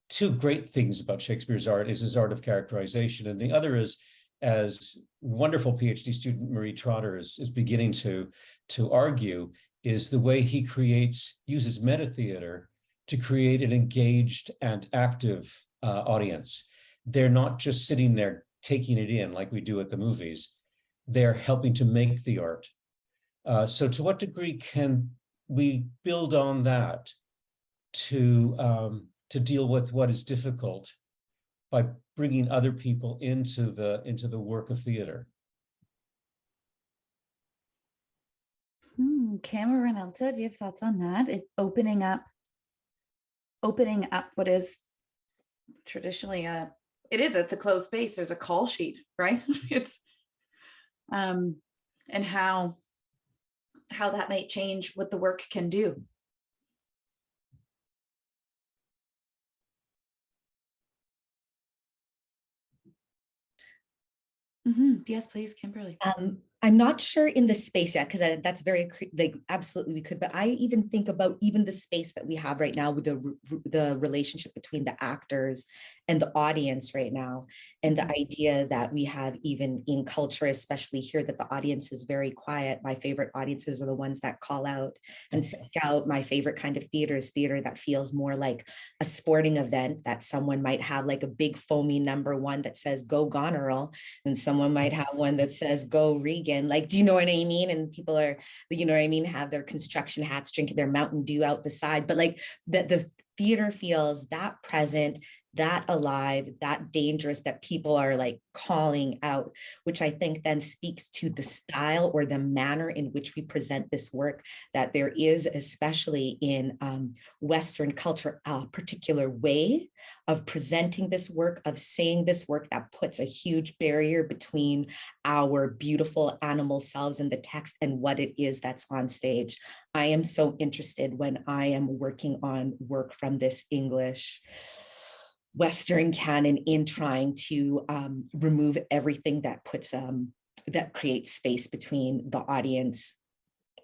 two great things about Shakespeare's art is his art of characterization, and the other is, as wonderful PhD student Marie Trotter is beginning to argue, is the way he uses metatheater to create an engaged and active audience. They're not just sitting there taking it in like we do at the movies. They're helping to make the art. So to what degree can we build on that to deal with what is difficult by bringing other people into the work of theater? Kim or Reneltta, do you have thoughts on that? Opening up what is traditionally it's a closed space. There's a call sheet, right? It's and how that might change what the work can do. Yes, please, Kimberly. I'm not sure in the space yet, because that's very, like, absolutely we could, but I even think about even the space that we have right now with the relationship between the actors and the audience right now, and the idea that we have even in culture, especially here, that the audience is very quiet. My favorite audiences are the ones that call out and speak out. My favorite kind of theater is theater that feels more like a sporting event, that someone might have like a big foamy #1 that says "Go Goneril," and someone might have one that says "Go Regan," in, like, do you know what I mean? And people are, you know what I mean, have their construction hats, drinking their Mountain Dew out the side, but like the theater feels that present, that alive, that dangerous, that people are like calling out, which I think then speaks to the style or the manner in which we present this work, that there is, especially in Western culture, a particular way of presenting this work, of saying this work that puts a huge barrier between our beautiful animal selves in the text and what it is that's on stage. I am so interested when I am working on work from this English Western canon in trying to remove everything that puts that creates space between the audience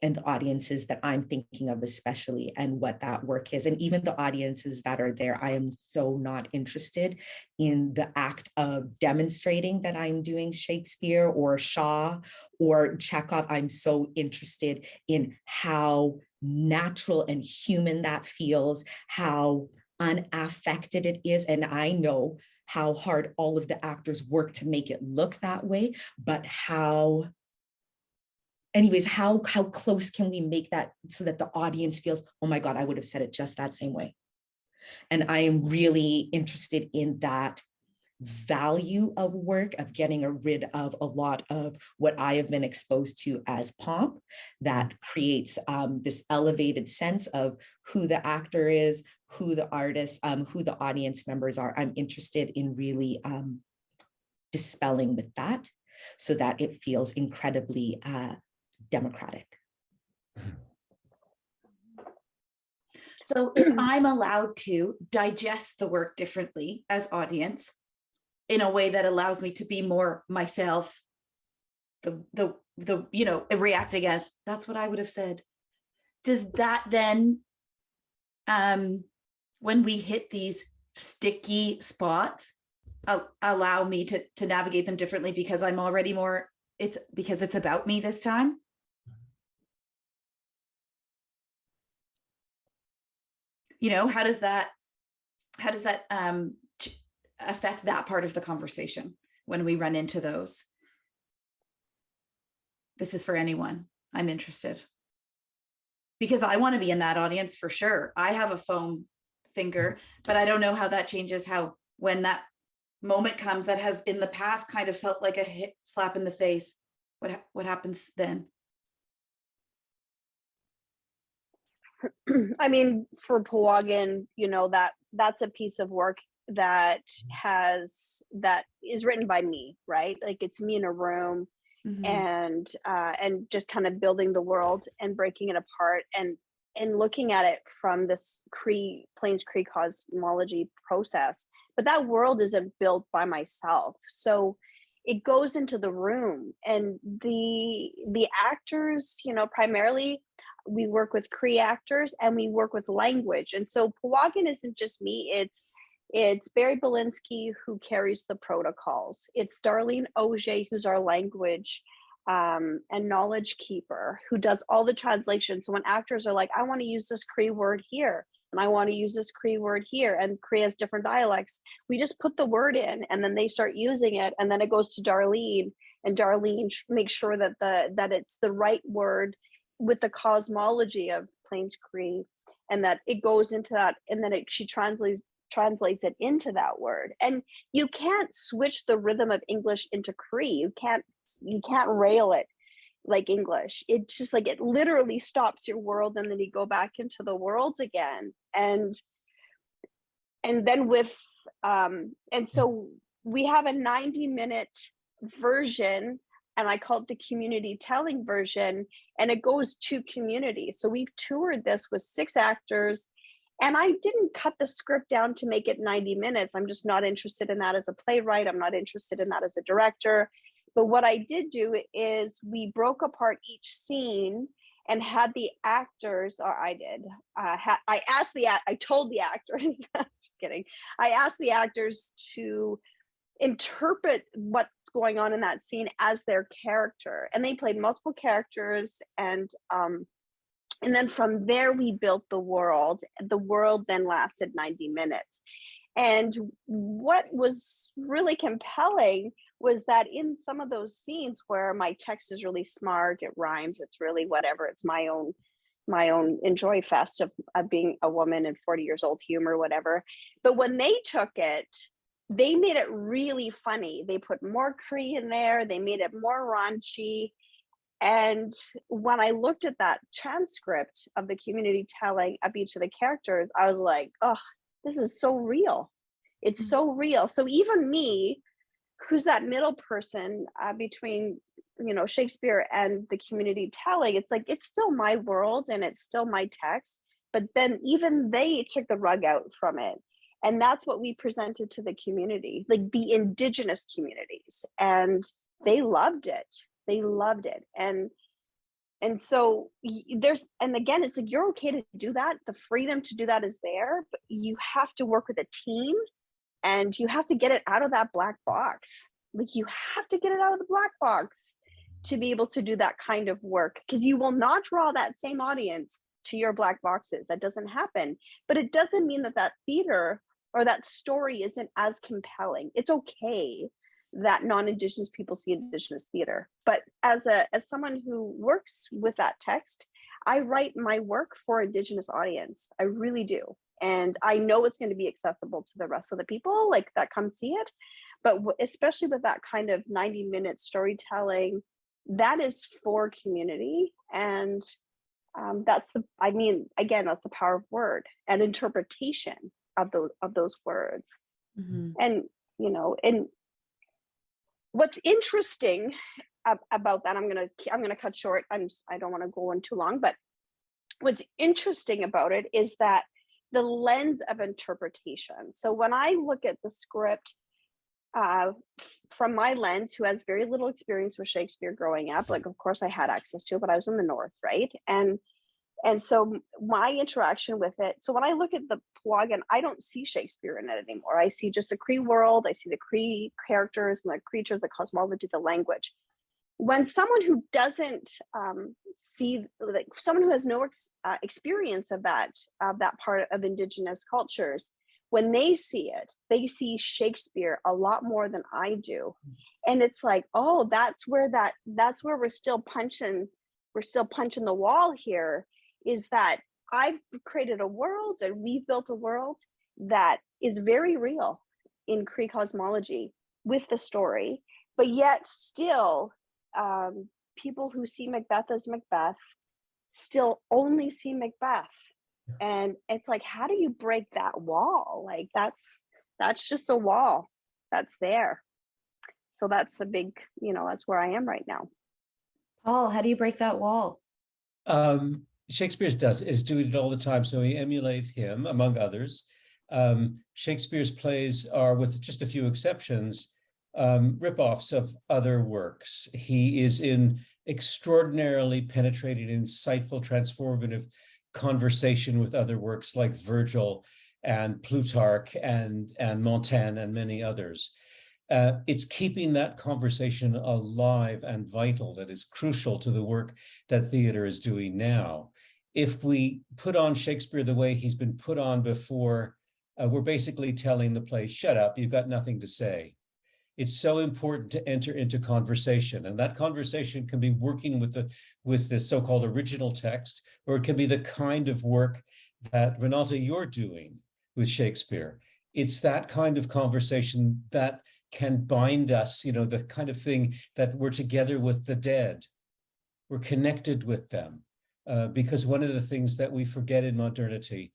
and the audiences that I'm thinking of, especially, and what that work is. And even the audiences that are there, I am so not interested in the act of demonstrating that I'm doing Shakespeare or Shaw or Chekhov. I'm so interested in how natural and human that feels, how unaffected it is. And I know how hard all of the actors work to make it look that way, but how close can we make that so that the audience feels, oh my God, I would have said it just that same way. And I am really interested in that value of work, of getting rid of a lot of what I have been exposed to as pomp that creates this elevated sense of who the actor is, who the artist, who the audience members are. I'm interested in really dispelling with that so that it feels incredibly democratic. So if I'm allowed to digest the work differently as audience in a way that allows me to be more myself, the you know, reacting as that's what I would have said. Does that then, when we hit these sticky spots, allow me to navigate them differently because I'm already more, it's because it's about me this time? You know, how does that affect that part of the conversation when we run into those? This is for anyone. I'm interested. Because I want to be in that audience for sure. I have a foam finger, but I don't know how that changes how when that moment comes that has in the past kind of felt like a slap in the face. What happens then? I mean, for Paul, you know, that's a piece of work that is written by me, right? Like it's me in a room, and just kind of building the world and breaking it apart and looking at it from this Plains Cree cosmology process. But that world isn't built by myself, so it goes into the room, and the actors, you know, primarily we work with Cree actors and we work with language. And so Powagin isn't just me, it's Barry Belinsky who carries the protocols. It's Darlene Auger, who's our language and knowledge keeper, who does all the translations. So when actors are like, I want to use this Cree word here, and I want to use this Cree word here, and Cree has different dialects, we just put the word in and then they start using it, and then it goes to Darlene, and Darlene makes sure that it's the right word with the cosmology of Plains Cree, and that it goes into that, and then she translates it into that word. And you can't switch the rhythm of English into Cree. You can't rail it like English. It's just like it literally stops your world, and then you go back into the world again. And then with and so we have a 90-minute version, and I call it the community telling version, and it goes to community. So we've toured this with 6 actors, and I didn't cut the script down to make it 90 minutes. I'm just not interested in that as a playwright. I'm not interested in that as a director. But what I did do is we broke apart each scene and had the actors, or I did, I told the actors, just kidding. I asked the actors to interpret what's going on in that scene as their character, and they played multiple characters, and then from there we built the world. The world then lasted 90 minutes, and what was really compelling was that in some of those scenes where my text is really smart, it rhymes, it's really whatever, it's my own enjoy fest of being a woman and 40 years old humor, whatever. But when they took it, they made it really funny. They put more Cree in there, they made it more raunchy. And when I looked at that transcript of the community telling of each of the characters, I was like, oh, this is so real. It's so real. So even me, who's that middle person between, Shakespeare and the community telling, it's like, it's still my world and it's still my text, but then even they took the rug out from it. And that's what we presented to the community, like the Indigenous communities, and they loved it. They loved it. And so and again, it's like, you're okay to do that. The freedom to do that is there, but you have to work with a team and you have to get it out of that black box. Like, you have to get it out of the black box to be able to do that kind of work, because you will not draw that same audience to your black boxes. That doesn't happen. But it doesn't mean that theater or that story isn't as compelling. It's okay that non-Indigenous people see Indigenous theater. But as someone who works with that text, I write my work for Indigenous audience. I really do. And I know it's going to be accessible to the rest of the people like that come see it. But especially with that kind of 90-minute storytelling, that is for community. And that's the power of word and interpretation of those words. Mm-hmm. And what's interesting about that, I'm gonna cut short. I don't want to go on too long, but what's interesting about it is that the lens of interpretation. So when I look at the script from my lens, who has very little experience with Shakespeare growing up, like of course I had access to it, but I was in the North, right? And so my interaction with it, so when I look at the plug, and I don't see Shakespeare in it anymore. I see just a Cree world. I see the Cree characters and the creatures, the cosmology, the language. When someone who doesn't see, like someone who has no experience of that part of Indigenous cultures, when they see it, they see Shakespeare a lot more than I do. And it's like, oh, that's where we're still punching the wall here, is that I've created a world and we've built a world that is very real in Cree cosmology with the story, but yet still people who see Macbeth as Macbeth still only see Macbeth. And it's like, how do you break that wall? Like that's just a wall that's there. So that's a big, that's where I am right now. Paul, how do you break that wall? Shakespeare is doing it all the time, so we emulate him, among others. Shakespeare's plays are, with just a few exceptions, rip-offs of other works. He is in extraordinarily penetrating, insightful, transformative conversation with other works like Virgil and Plutarch and Montaigne and many others. It's keeping that conversation alive and vital that is crucial to the work that theater is doing now. If we put on Shakespeare the way he's been put on before, we're basically telling the play, shut up, you've got nothing to say. It's so important to enter into conversation, and that conversation can be working with the so-called original text, or it can be the kind of work that Reneltta, you're doing with Shakespeare. It's that kind of conversation that can bind us, the kind of thing that we're together with the dead. We're connected with them. Because one of the things that we forget in modernity,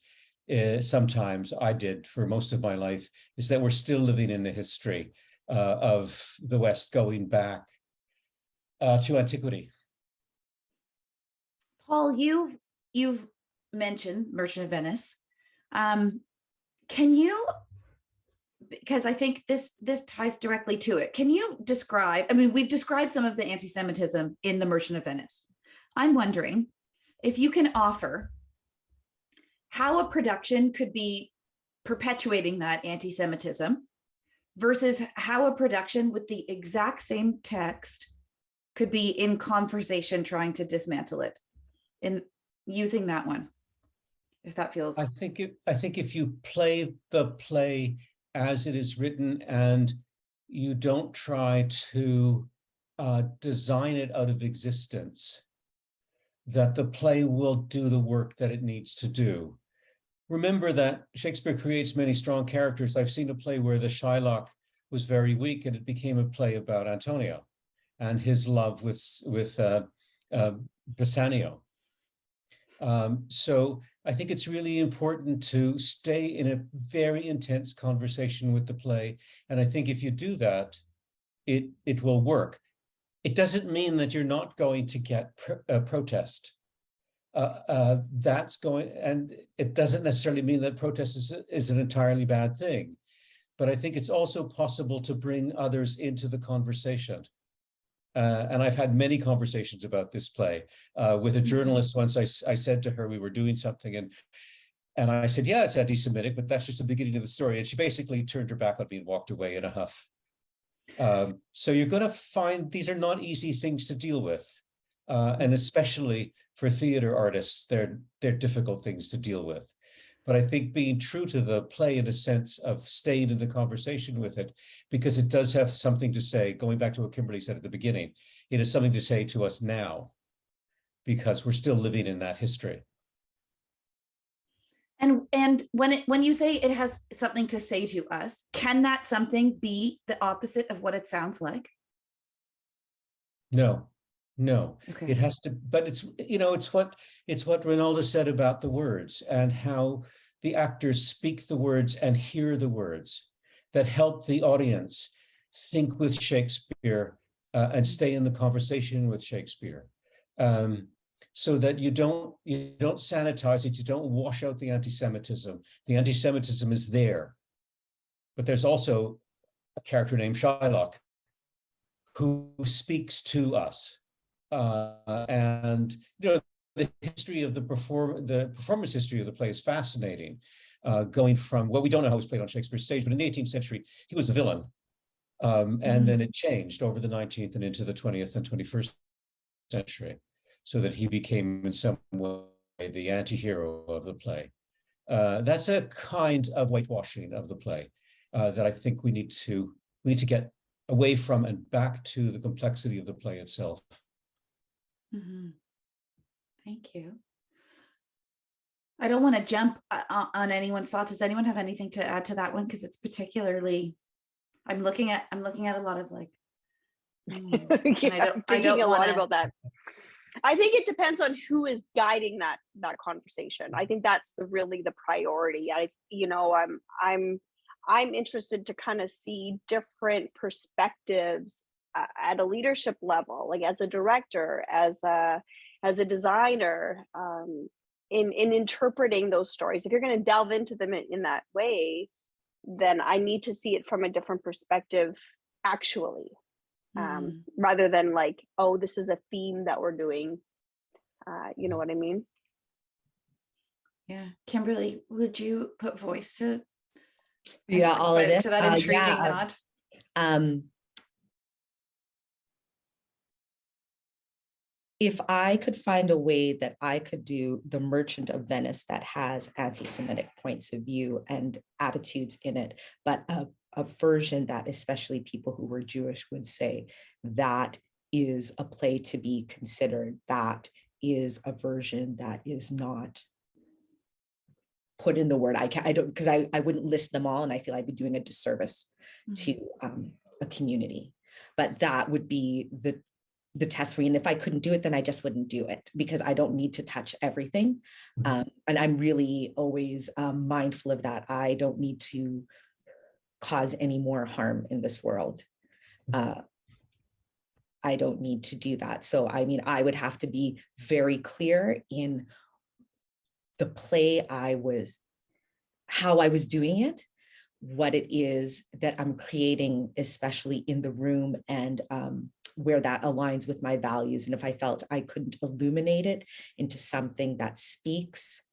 sometimes I did for most of my life, is that we're still living in the history of the West going back to antiquity. Paul, you've mentioned Merchant of Venice. Can you, because I think this ties directly to it, can you describe, we've described some of the anti-Semitism in the Merchant of Venice. I'm wondering if you can offer how a production could be perpetuating that anti-Semitism versus how a production with the exact same text could be in conversation trying to dismantle it, in using that one, if that feels. I think if you play the play as it is written and you don't try to design it out of existence, that the play will do the work that it needs to do. Remember that Shakespeare creates many strong characters. I've seen a play where the Shylock was very weak, and it became a play about Antonio and his love with Bassanio. So I think it's really important to stay in a very intense conversation with the play. And I think if you do that, it will work. It doesn't mean that you're not going to get protest. That's going, and it doesn't necessarily mean that protest is an entirely bad thing. But I think it's also possible to bring others into the conversation. And I've had many conversations about this play with a journalist. Once I said to her, we were doing something, and I said, yeah, it's anti-Semitic, but that's just the beginning of the story. And she basically turned her back on me and walked away in a huff. So you're going to find these are not easy things to deal with. And especially for theater artists, they're difficult things to deal with. But I think being true to the play in a sense of staying in the conversation with it, because it does have something to say, going back to what Kimberley said at the beginning, it has something to say to us now, because we're still living in that history. And when you say it has something to say to us, can that something be the opposite of what it sounds like? No. Okay. It has to, but it's what Reneltta said about the words and how the actors speak the words and hear the words that help the audience think with Shakespeare and stay in the conversation with Shakespeare. So that you don't sanitize it, you don't wash out the anti-Semitism. The anti-Semitism is there, but there's also a character named Shylock who speaks to us. And the history of the performance history of the play is fascinating. Going from, well, we don't know how it was played on Shakespeare's stage, but in the 18th century, he was a villain. And then it changed over the 19th and into the 20th and 21st century, so that he became in some way the anti-hero of the play. That's a kind of whitewashing of the play that I think we need to get away from and back to the complexity of the play itself. Thank you. I don't want to jump on anyone's thoughts. Does anyone have anything to add to that one? Because it's particularly, I'm looking at a lot of like. I don't a lot about that. I think it depends on who is guiding that conversation. I think that's really the priority. I'm interested to kind of see different perspectives at a leadership level, like as a director, as a designer, in interpreting those stories. If you're going to delve into them in that way, then I need to see it from a different perspective, actually, rather than like, oh, this is a theme that we're doing. You know what I mean? Yeah. Kimberly, would you put voice to all of this? To that intriguing nod? If I could find a way that I could do The Merchant of Venice that has anti-Semitic points of view and attitudes in it, but a version that especially people who were Jewish would say that is a play to be considered, that is a version that is not put in the word. I don't, because I wouldn't list them all, and I feel I'd be doing a disservice to a community. But that would be the test for me. And if I couldn't do it, then I just wouldn't do it, because I don't need to touch everything. And I'm really always mindful of that. I don't need to cause any more harm in this world. I don't need to do that. So, I mean, I would have to be very clear in the play how I was doing it, what it is that I'm creating, especially in the room, and where that aligns with my values. And if I felt I couldn't illuminate it into something that speaks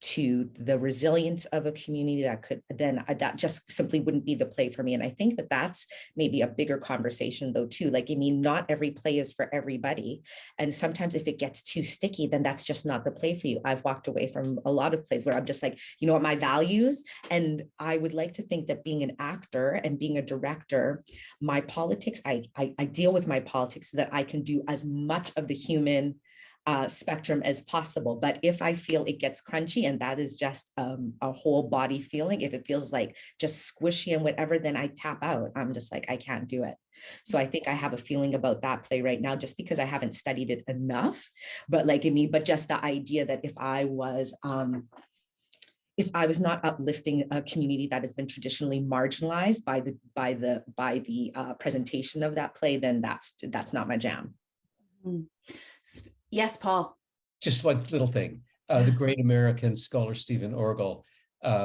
to the resilience of a community that could then that just simply wouldn't be the play for me. And I think that that's maybe a bigger conversation though too. Like, I mean, not every play is for everybody. And sometimes if it gets too sticky, then that's just not the play for you. I've walked away from a lot of plays where I'm just like, you know what, my values, and I would like to think that being an actor and being a director, my politics, I deal with my politics so that I can do as much of the human spectrum as possible. But if I feel it gets crunchy, and that is just a whole body feeling, if it feels like just squishy and whatever, then I tap out. I'm just like, I can't do it. So I think I have a feeling about that play right now, just because I haven't studied it enough. But like in me, but just the idea that if I was not uplifting a community that has been traditionally marginalized by the presentation of that play, then that's not my jam. Mm. Yes, Paul. Just one little thing. The great American scholar Stephen Orgel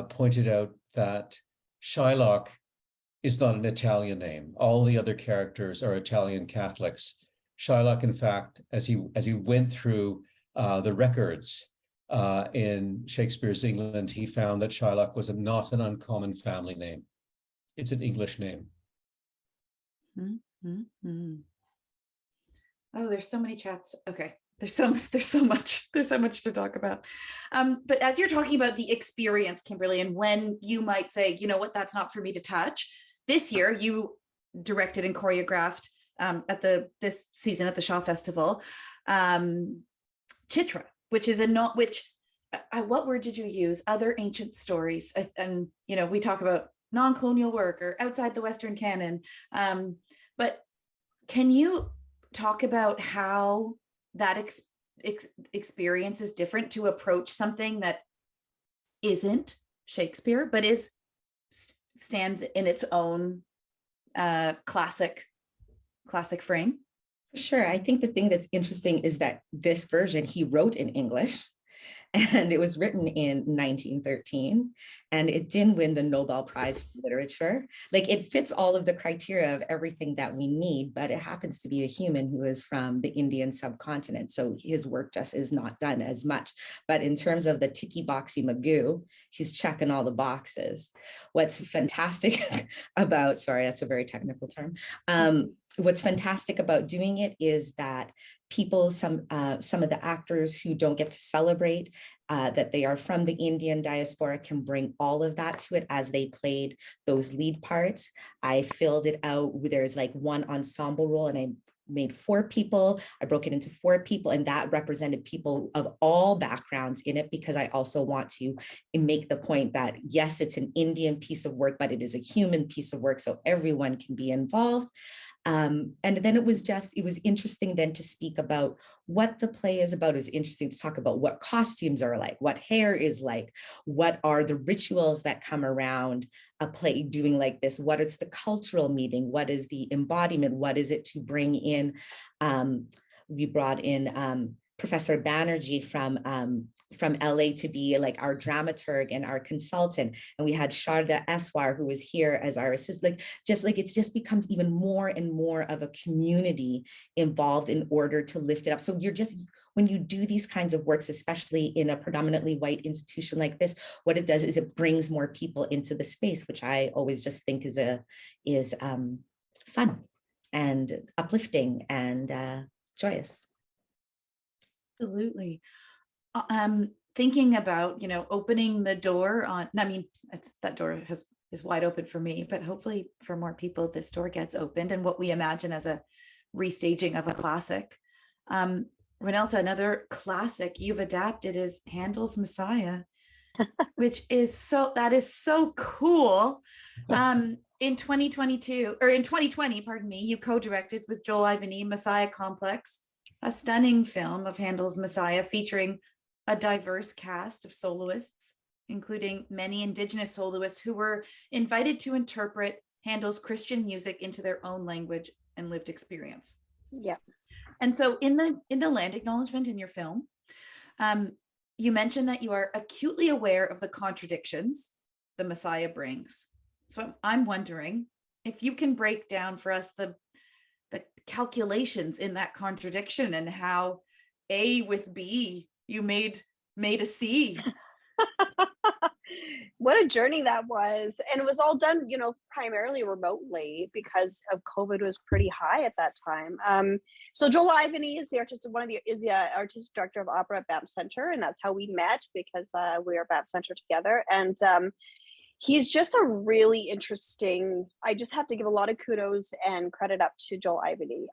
pointed out that Shylock is not an Italian name. All the other characters are Italian Catholics. Shylock, in fact, as he went through the records in Shakespeare's England, he found that Shylock was not an uncommon family name. It's an English name. Mm-hmm. Oh, there's so many chats. Okay. There's so much to talk about. But as you're talking about the experience, Kimberly, and when you might say, you know what, that's not for me to touch. This year, you directed and choreographed this season at the Shaw Festival, Chitra, which is what word did you use? Other ancient stories, and you know, we talk about non-colonial work or outside the Western canon. But can you talk about how that experience is different to approach something that isn't Shakespeare, but stands in its own classic frame? Sure. I think the thing that's interesting is that this version he wrote in English, and it was written in 1913, and it didn't win the Nobel Prize for Literature. Like, it fits all of the criteria of everything that we need, but it happens to be a human who is from the Indian subcontinent. So his work just is not done as much. But in terms of the ticky boxy Magoo, he's checking all the boxes. What's fantastic about, sorry, that's a very technical term. What's fantastic about doing it is that people, some of the actors who don't get to celebrate that they are from the Indian diaspora, can bring all of that to it as they played those lead parts. I filled it out. There's like one ensemble role, and I made 4 people. I broke it into 4 people, and that represented people of all backgrounds in it, because I also want to make the point that yes, it's an Indian piece of work, but it is a human piece of work, so everyone can be involved. And then it was interesting then to speak about what the play is about. It was interesting to talk about what costumes are like, what hair is like, what are the rituals that come around a play doing like this, what is the cultural meaning, what is the embodiment, what is it to bring in. We brought in Professor Banerjee from LA to be like our dramaturg and our consultant. And we had Sharda Eswar, who was here as our assistant. It just becomes even more and more of a community involved in order to lift it up. So when you do these kinds of works, especially in a predominantly white institution like this, what it does is it brings more people into the space, which I always just think is fun and uplifting and joyous. Absolutely. Thinking about, you know, opening the door on, I mean, that door is wide open for me, but hopefully for more people, this door gets opened, and what we imagine as a restaging of a classic. Reneltta, another classic you've adapted is Handel's Messiah, which is so cool. In 2020, pardon me, you co-directed with Joel Ivany Messiah Complex, a stunning film of Handel's Messiah featuring a diverse cast of soloists, including many Indigenous soloists who were invited to interpret Handel's Christian music into their own language and lived experience. Yeah. And so in the land acknowledgement in your film, you mentioned that you are acutely aware of the contradictions the Messiah brings. So I'm wondering if you can break down for us the calculations in that contradiction, and how A with B you made a C What a journey that was. And it was all done, primarily remotely because of COVID was pretty high at that time. So Joel Ivany is the artistic director of opera at Banff Center. And that's how we met, because we are Banff Center together. And he's just a really interesting, I just have to give a lot of kudos and credit up to Joel Ivany.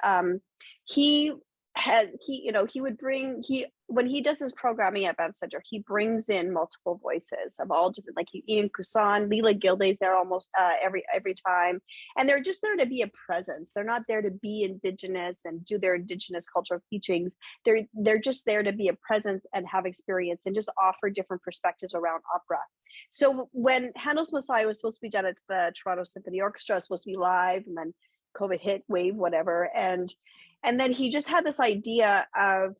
When he does his programming at Banff Center, he brings in multiple voices of all different, like Ian Cousin, Leela Gilday's there almost every time, and they're just there to be a presence. They're not there to be Indigenous and do their Indigenous cultural teachings. They're just there to be a presence and have experience and just offer different perspectives around opera. So when Handel's Messiah was supposed to be done at the Toronto Symphony Orchestra, it was supposed to be live, and then COVID hit, wave, whatever, and then he just had this idea of,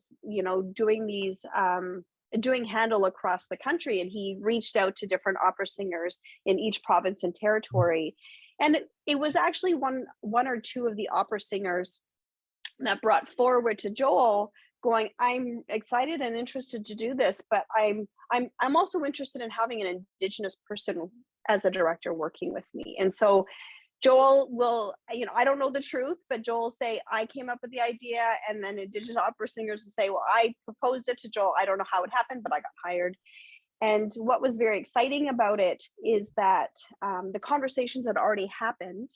doing Handel across the country. And he reached out to different opera singers in each province and territory. And it was actually one or two of the opera singers that brought forward to Joel going, I'm excited and interested to do this, but I'm also interested in having an Indigenous person as a director working with me. And so Joel will, I don't know the truth, but Joel will say, I came up with the idea, and then Indigenous opera singers will say, well, I proposed it to Joel. I don't know how it happened, but I got hired. And what was very exciting about it is that the conversations had already happened,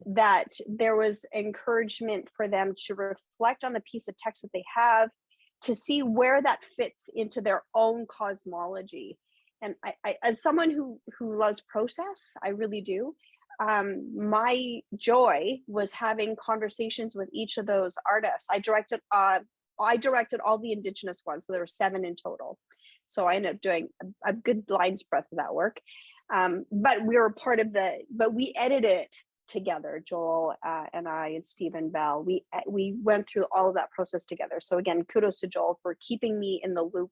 that there was encouragement for them to reflect on the piece of text that they have, to see where that fits into their own cosmology. And I as someone who loves process, I really do. My joy was having conversations with each of those artists. I directed all the Indigenous ones, so there were 7 in total. So I ended up doing a good line's breadth of that work. But we were but we edited it together, Joel and I and Stephen Bell. We went through all of that process together. So again, kudos to Joel for keeping me in the loop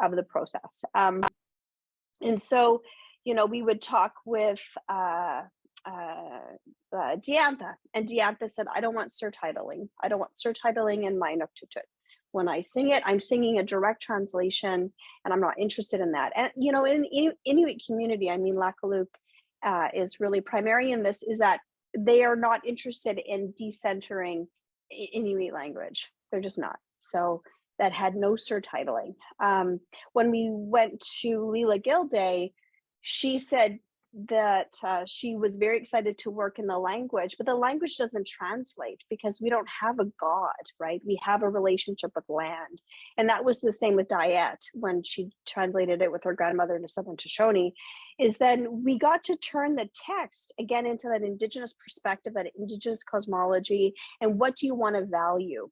of the process. And so, we would talk with Diantha, and Diantha said, I don't want surtitling. I don't want surtitling in my Inuktitut. When I sing it, I'm singing a direct translation, and I'm not interested in that. And, in the Inuit community, Lakaluk is really primary in this, is that they are not interested in decentering Inuit language. They're just not. So that had no surtitling. When we went to Leela Gilday, she said that she was very excited to work in the language, but the language doesn't translate because we don't have a God, right? We have a relationship with land. And that was the same with Diet when she translated it with her grandmother into Southern Shoshone, is then we got to turn the text again into that Indigenous perspective, that Indigenous cosmology, and what do you want to value?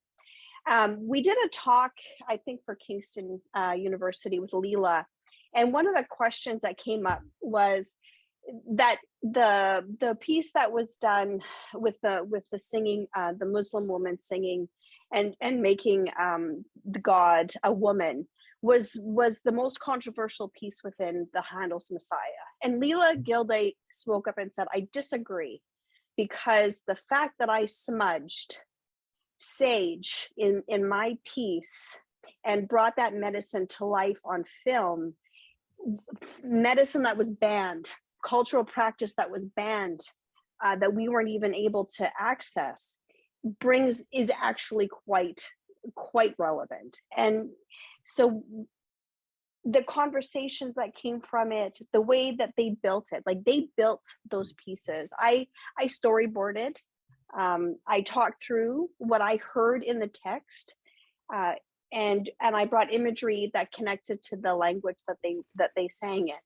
We did a talk, I think, for Kingston University with Leela. And one of the questions that came up was that the piece that was done with the singing, the Muslim woman singing and making the God a woman was the most controversial piece within the Handel's Messiah. And Leela Gilday spoke up and said, I disagree, because the fact that I smudged sage in my piece and brought that medicine to life on film, medicine that was banned, cultural practice that was banned, that we weren't even able to access, is actually quite relevant. And so the conversations that came from it, the way that they built it, like they built those pieces. I storyboarded. I talked through what I heard in the text, and I brought imagery that connected to the language that they sang in.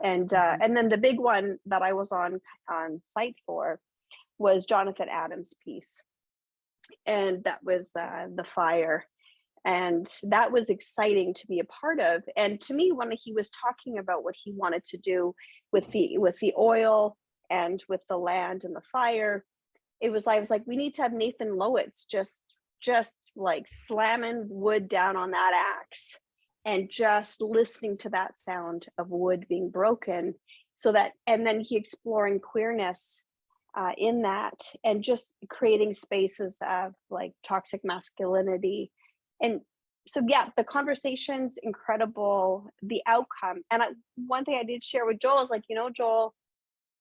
And then the big one that I was on site for was Jonathan Adams' piece, and that was The Fire, and that was exciting to be a part of. And to me, when he was talking about what he wanted to do with the oil and with the land and the fire, I was like, we need to have Nathan Lowitz just like slamming wood down on that axe and just listening to that sound of wood being broken, so that, and then he exploring queerness in that, and just creating spaces of like toxic masculinity. And so yeah, the conversation's incredible, the outcome. And one thing I did share with Joel is like, Joel,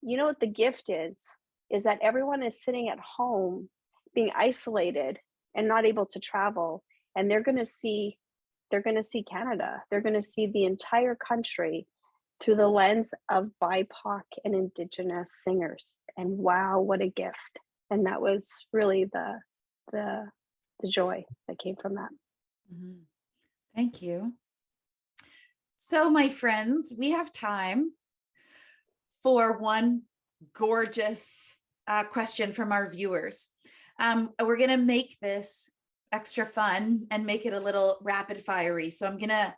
you know what the gift is that everyone is sitting at home being isolated and not able to travel. And they're going to see Canada. They're going to see the entire country through the lens of BIPOC and Indigenous singers. And wow, what a gift. And that was really the joy that came from that. Mm-hmm. Thank you. So my friends, we have time for one gorgeous question from our viewers. We're going to make this extra fun and make it a little rapid fiery. So I'm going to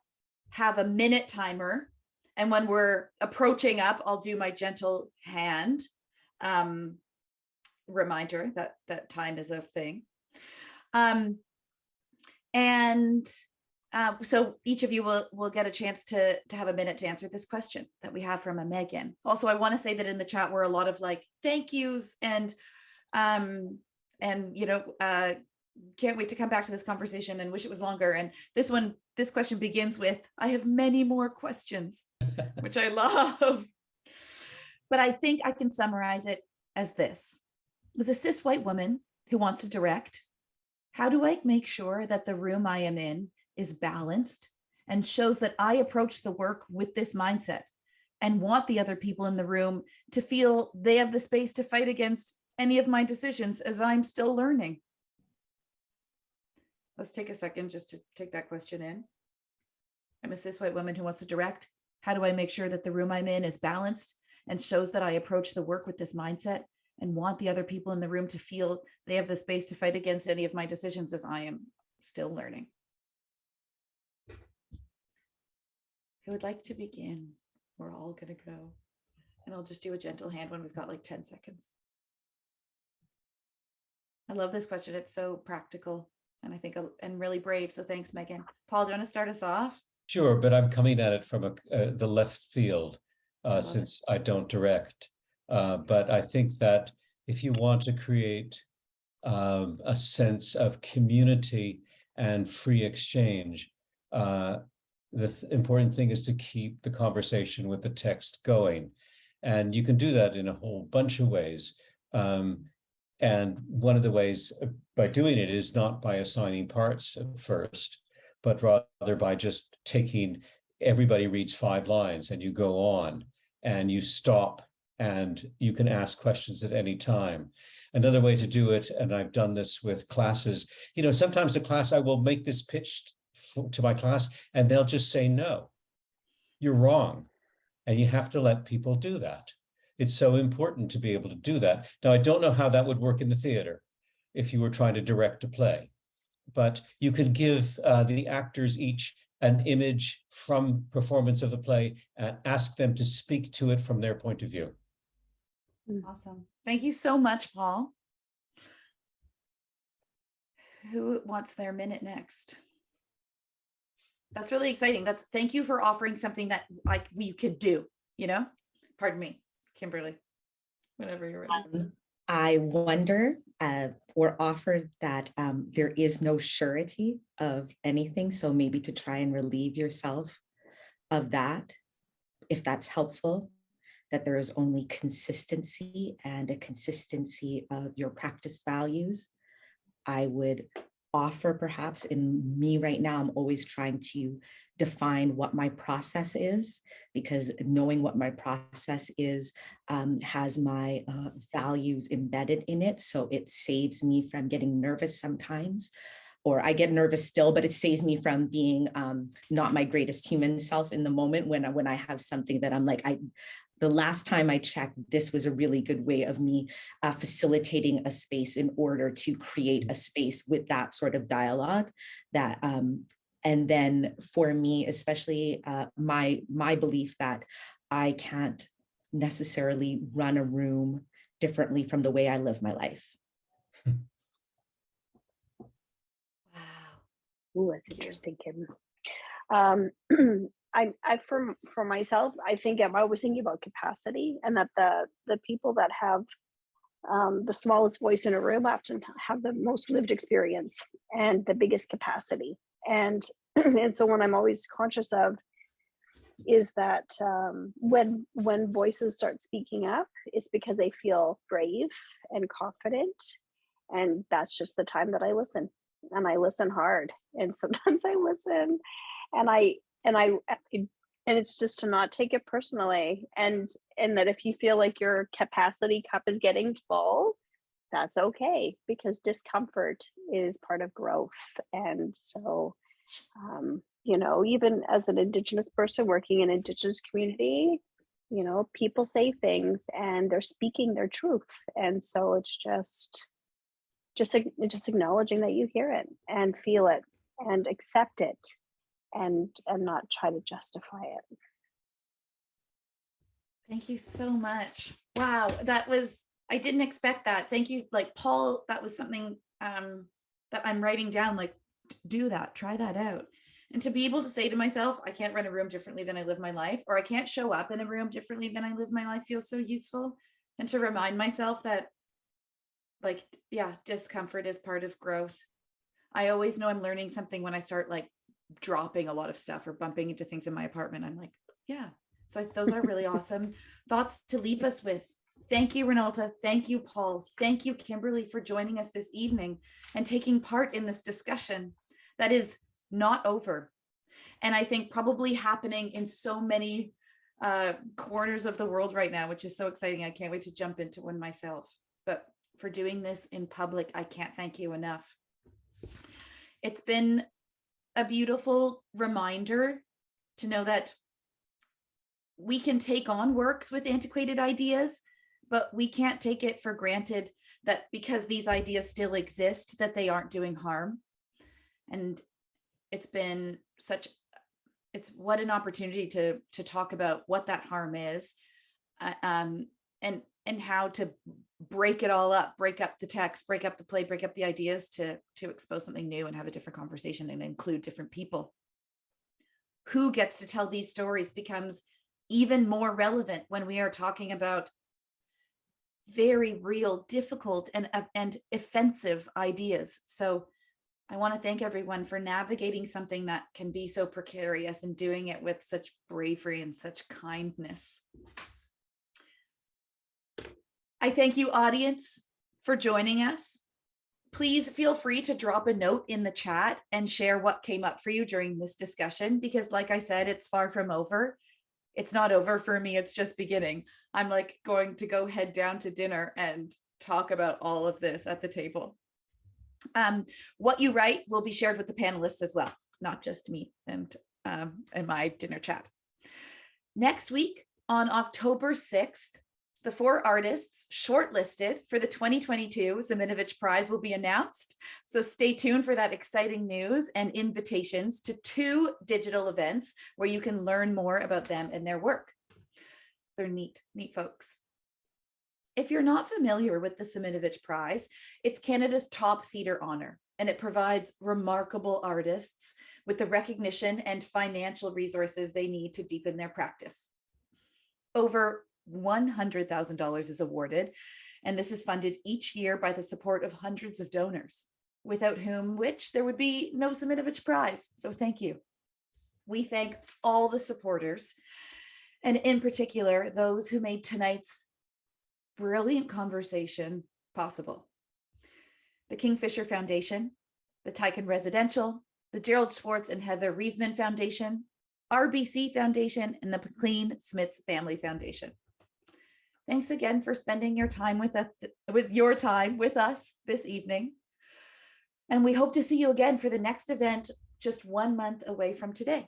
have a minute timer. And when we're approaching up, I'll do my gentle hand reminder that time is a thing. So each of you will get a chance to have a minute to answer this question that we have from a Megan. Also, I want to say that in the chat were a lot of like thank yous and can't wait to come back to this conversation and wish it was longer. And this question begins with, I have many more questions, which I love. But I think I can summarize it as this. As a cis white woman who wants to direct, how do I make sure that the room I am in is balanced and shows that I approach the work with this mindset and want the other people in the room to feel they have the space to fight against any of my decisions as I'm still learning? Let's take a second just to take that question in. I'm a cis white woman who wants to direct. How do I make sure that the room I'm in is balanced and shows that I approach the work with this mindset and want the other people in the room to feel they have the space to fight against any of my decisions as I am still learning? Who would like to begin? We're all going to go. And I'll just do a gentle hand when we've got like 10 seconds. I love this question. It's so practical and I think and really brave. So thanks, Megan. Paul, do you want to start us off? Sure, but I'm coming at it from the left field since I don't direct. But I think that if you want to create a sense of community and free exchange, the important thing is to keep the conversation with the text going. And you can do that in a whole bunch of ways. And one of the ways by doing it is not by assigning parts at first, but rather by just taking, everybody reads 5 lines and you go on and you stop and you can ask questions at any time. Another way to do it, and I've done this with classes, sometimes the class, I will make this pitch to my class and they'll just say, no, you're wrong. And you have to let people do that. It's so important to be able to do that. Now, I don't know how that would work in the theater if you were trying to direct a play, but you can give the actors each an image from performance of the play and ask them to speak to it from their point of view. Awesome. Thank you so much, Paul. Who wants their minute next? That's really exciting. Thank you for offering something that like we could do, Pardon me, Kimberly, whenever you're ready. I wonder or offer that there is no surety of anything. So maybe to try and relieve yourself of that, if that's helpful, that there is only consistency and a consistency of your practice values. I would offer perhaps in me right now, I'm always trying to define what my process is, because knowing what my process is has my values embedded in it. So it saves me from getting nervous sometimes, or I get nervous still, but it saves me from being not my greatest human self in the moment when I have something that I'm like, the last time I checked, this was a really good way of me facilitating a space in order to create a space with that sort of dialogue that, and then for me, especially my belief that I can't necessarily run a room differently from the way I live my life. Wow. Ooh, that's interesting, Kim. I for myself, I think I'm always thinking about capacity, and that the people that have the smallest voice in a room often have the most lived experience and the biggest capacity. And And so what I'm always conscious of is that when voices start speaking up, it's because they feel brave and confident, and that's just the time that I listen, and I listen hard. And sometimes I listen, and it's just to not take it personally, and that if you feel like your capacity cup is getting full, that's okay, because discomfort is part of growth. And so you know, even as an Indigenous person working in Indigenous community, you know, people say things and they're speaking their truth. And so it's just acknowledging that you hear it and feel it and accept it, and not try to justify it. Thank you so much. Wow, I didn't expect that. Thank you. Like, Paul, that was something that I'm writing down, like, do that, try that out. And to be able to say to myself, I can't run a room differently than I live my life, or I can't show up in a room differently than I live my life, feels so useful. And to remind myself that, like, yeah, discomfort is part of growth. I always know I'm learning something when I start like dropping a lot of stuff or bumping into things in my apartment. I'm like, yeah. So those are really awesome thoughts to leave us with. Thank you, Reneltta. Thank you, Paul. Thank you, Kimberley, for joining us this evening and taking part in this discussion that is not over. And I think probably happening in so many corners of the world right now, which is so exciting. I can't wait to jump into one myself. But for doing this in public, I can't thank you enough. It's been a beautiful reminder to know that we can take on works with antiquated ideas, but we can't take it for granted that because these ideas still exist, that they aren't doing harm. And it's what an opportunity to talk about what that harm is, and how to break it all up, break up the text, break up the play, break up the ideas to expose something new and have a different conversation and include different people. Who gets to tell these stories becomes even more relevant when we are talking about very real, difficult, and offensive ideas. So I want to thank everyone for navigating something that can be so precarious and doing it with such bravery and such kindness. I thank you, audience, for joining us. Please feel free to drop a note in the chat and share what came up for you during this discussion, because like I said, it's far from over. It's not over for me. It's just beginning. I'm like going to go head down to dinner and talk about all of this at the table. What you write will be shared with the panelists as well, not just me and my dinner chat. Next week on October 6th, the 4 artists shortlisted for the 2022 Siminovitch Prize will be announced. So stay tuned for that exciting news and invitations to 2 digital events where you can learn more about them and their work. They're neat folks. If you're not familiar with the Siminovitch Prize, it's Canada's top theatre honor, and it provides remarkable artists with the recognition and financial resources they need to deepen their practice. Over $100,000 is awarded, and this is funded each year by the support of hundreds of donors, without which there would be no Siminovitch Prize. So thank you. We thank all the supporters, and in particular, those who made tonight's brilliant conversation possible. The Kingfisher Foundation, the Tyken Residential, the Gerald Schwartz and Heather Reisman Foundation, RBC Foundation, and the McLean Smiths Family Foundation. Thanks again for spending your time with us this evening. And we hope to see you again for the next event just 1 month away from today.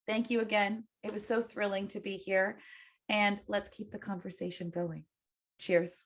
Thank you again. It was so thrilling to be here. And let's keep the conversation going. Cheers.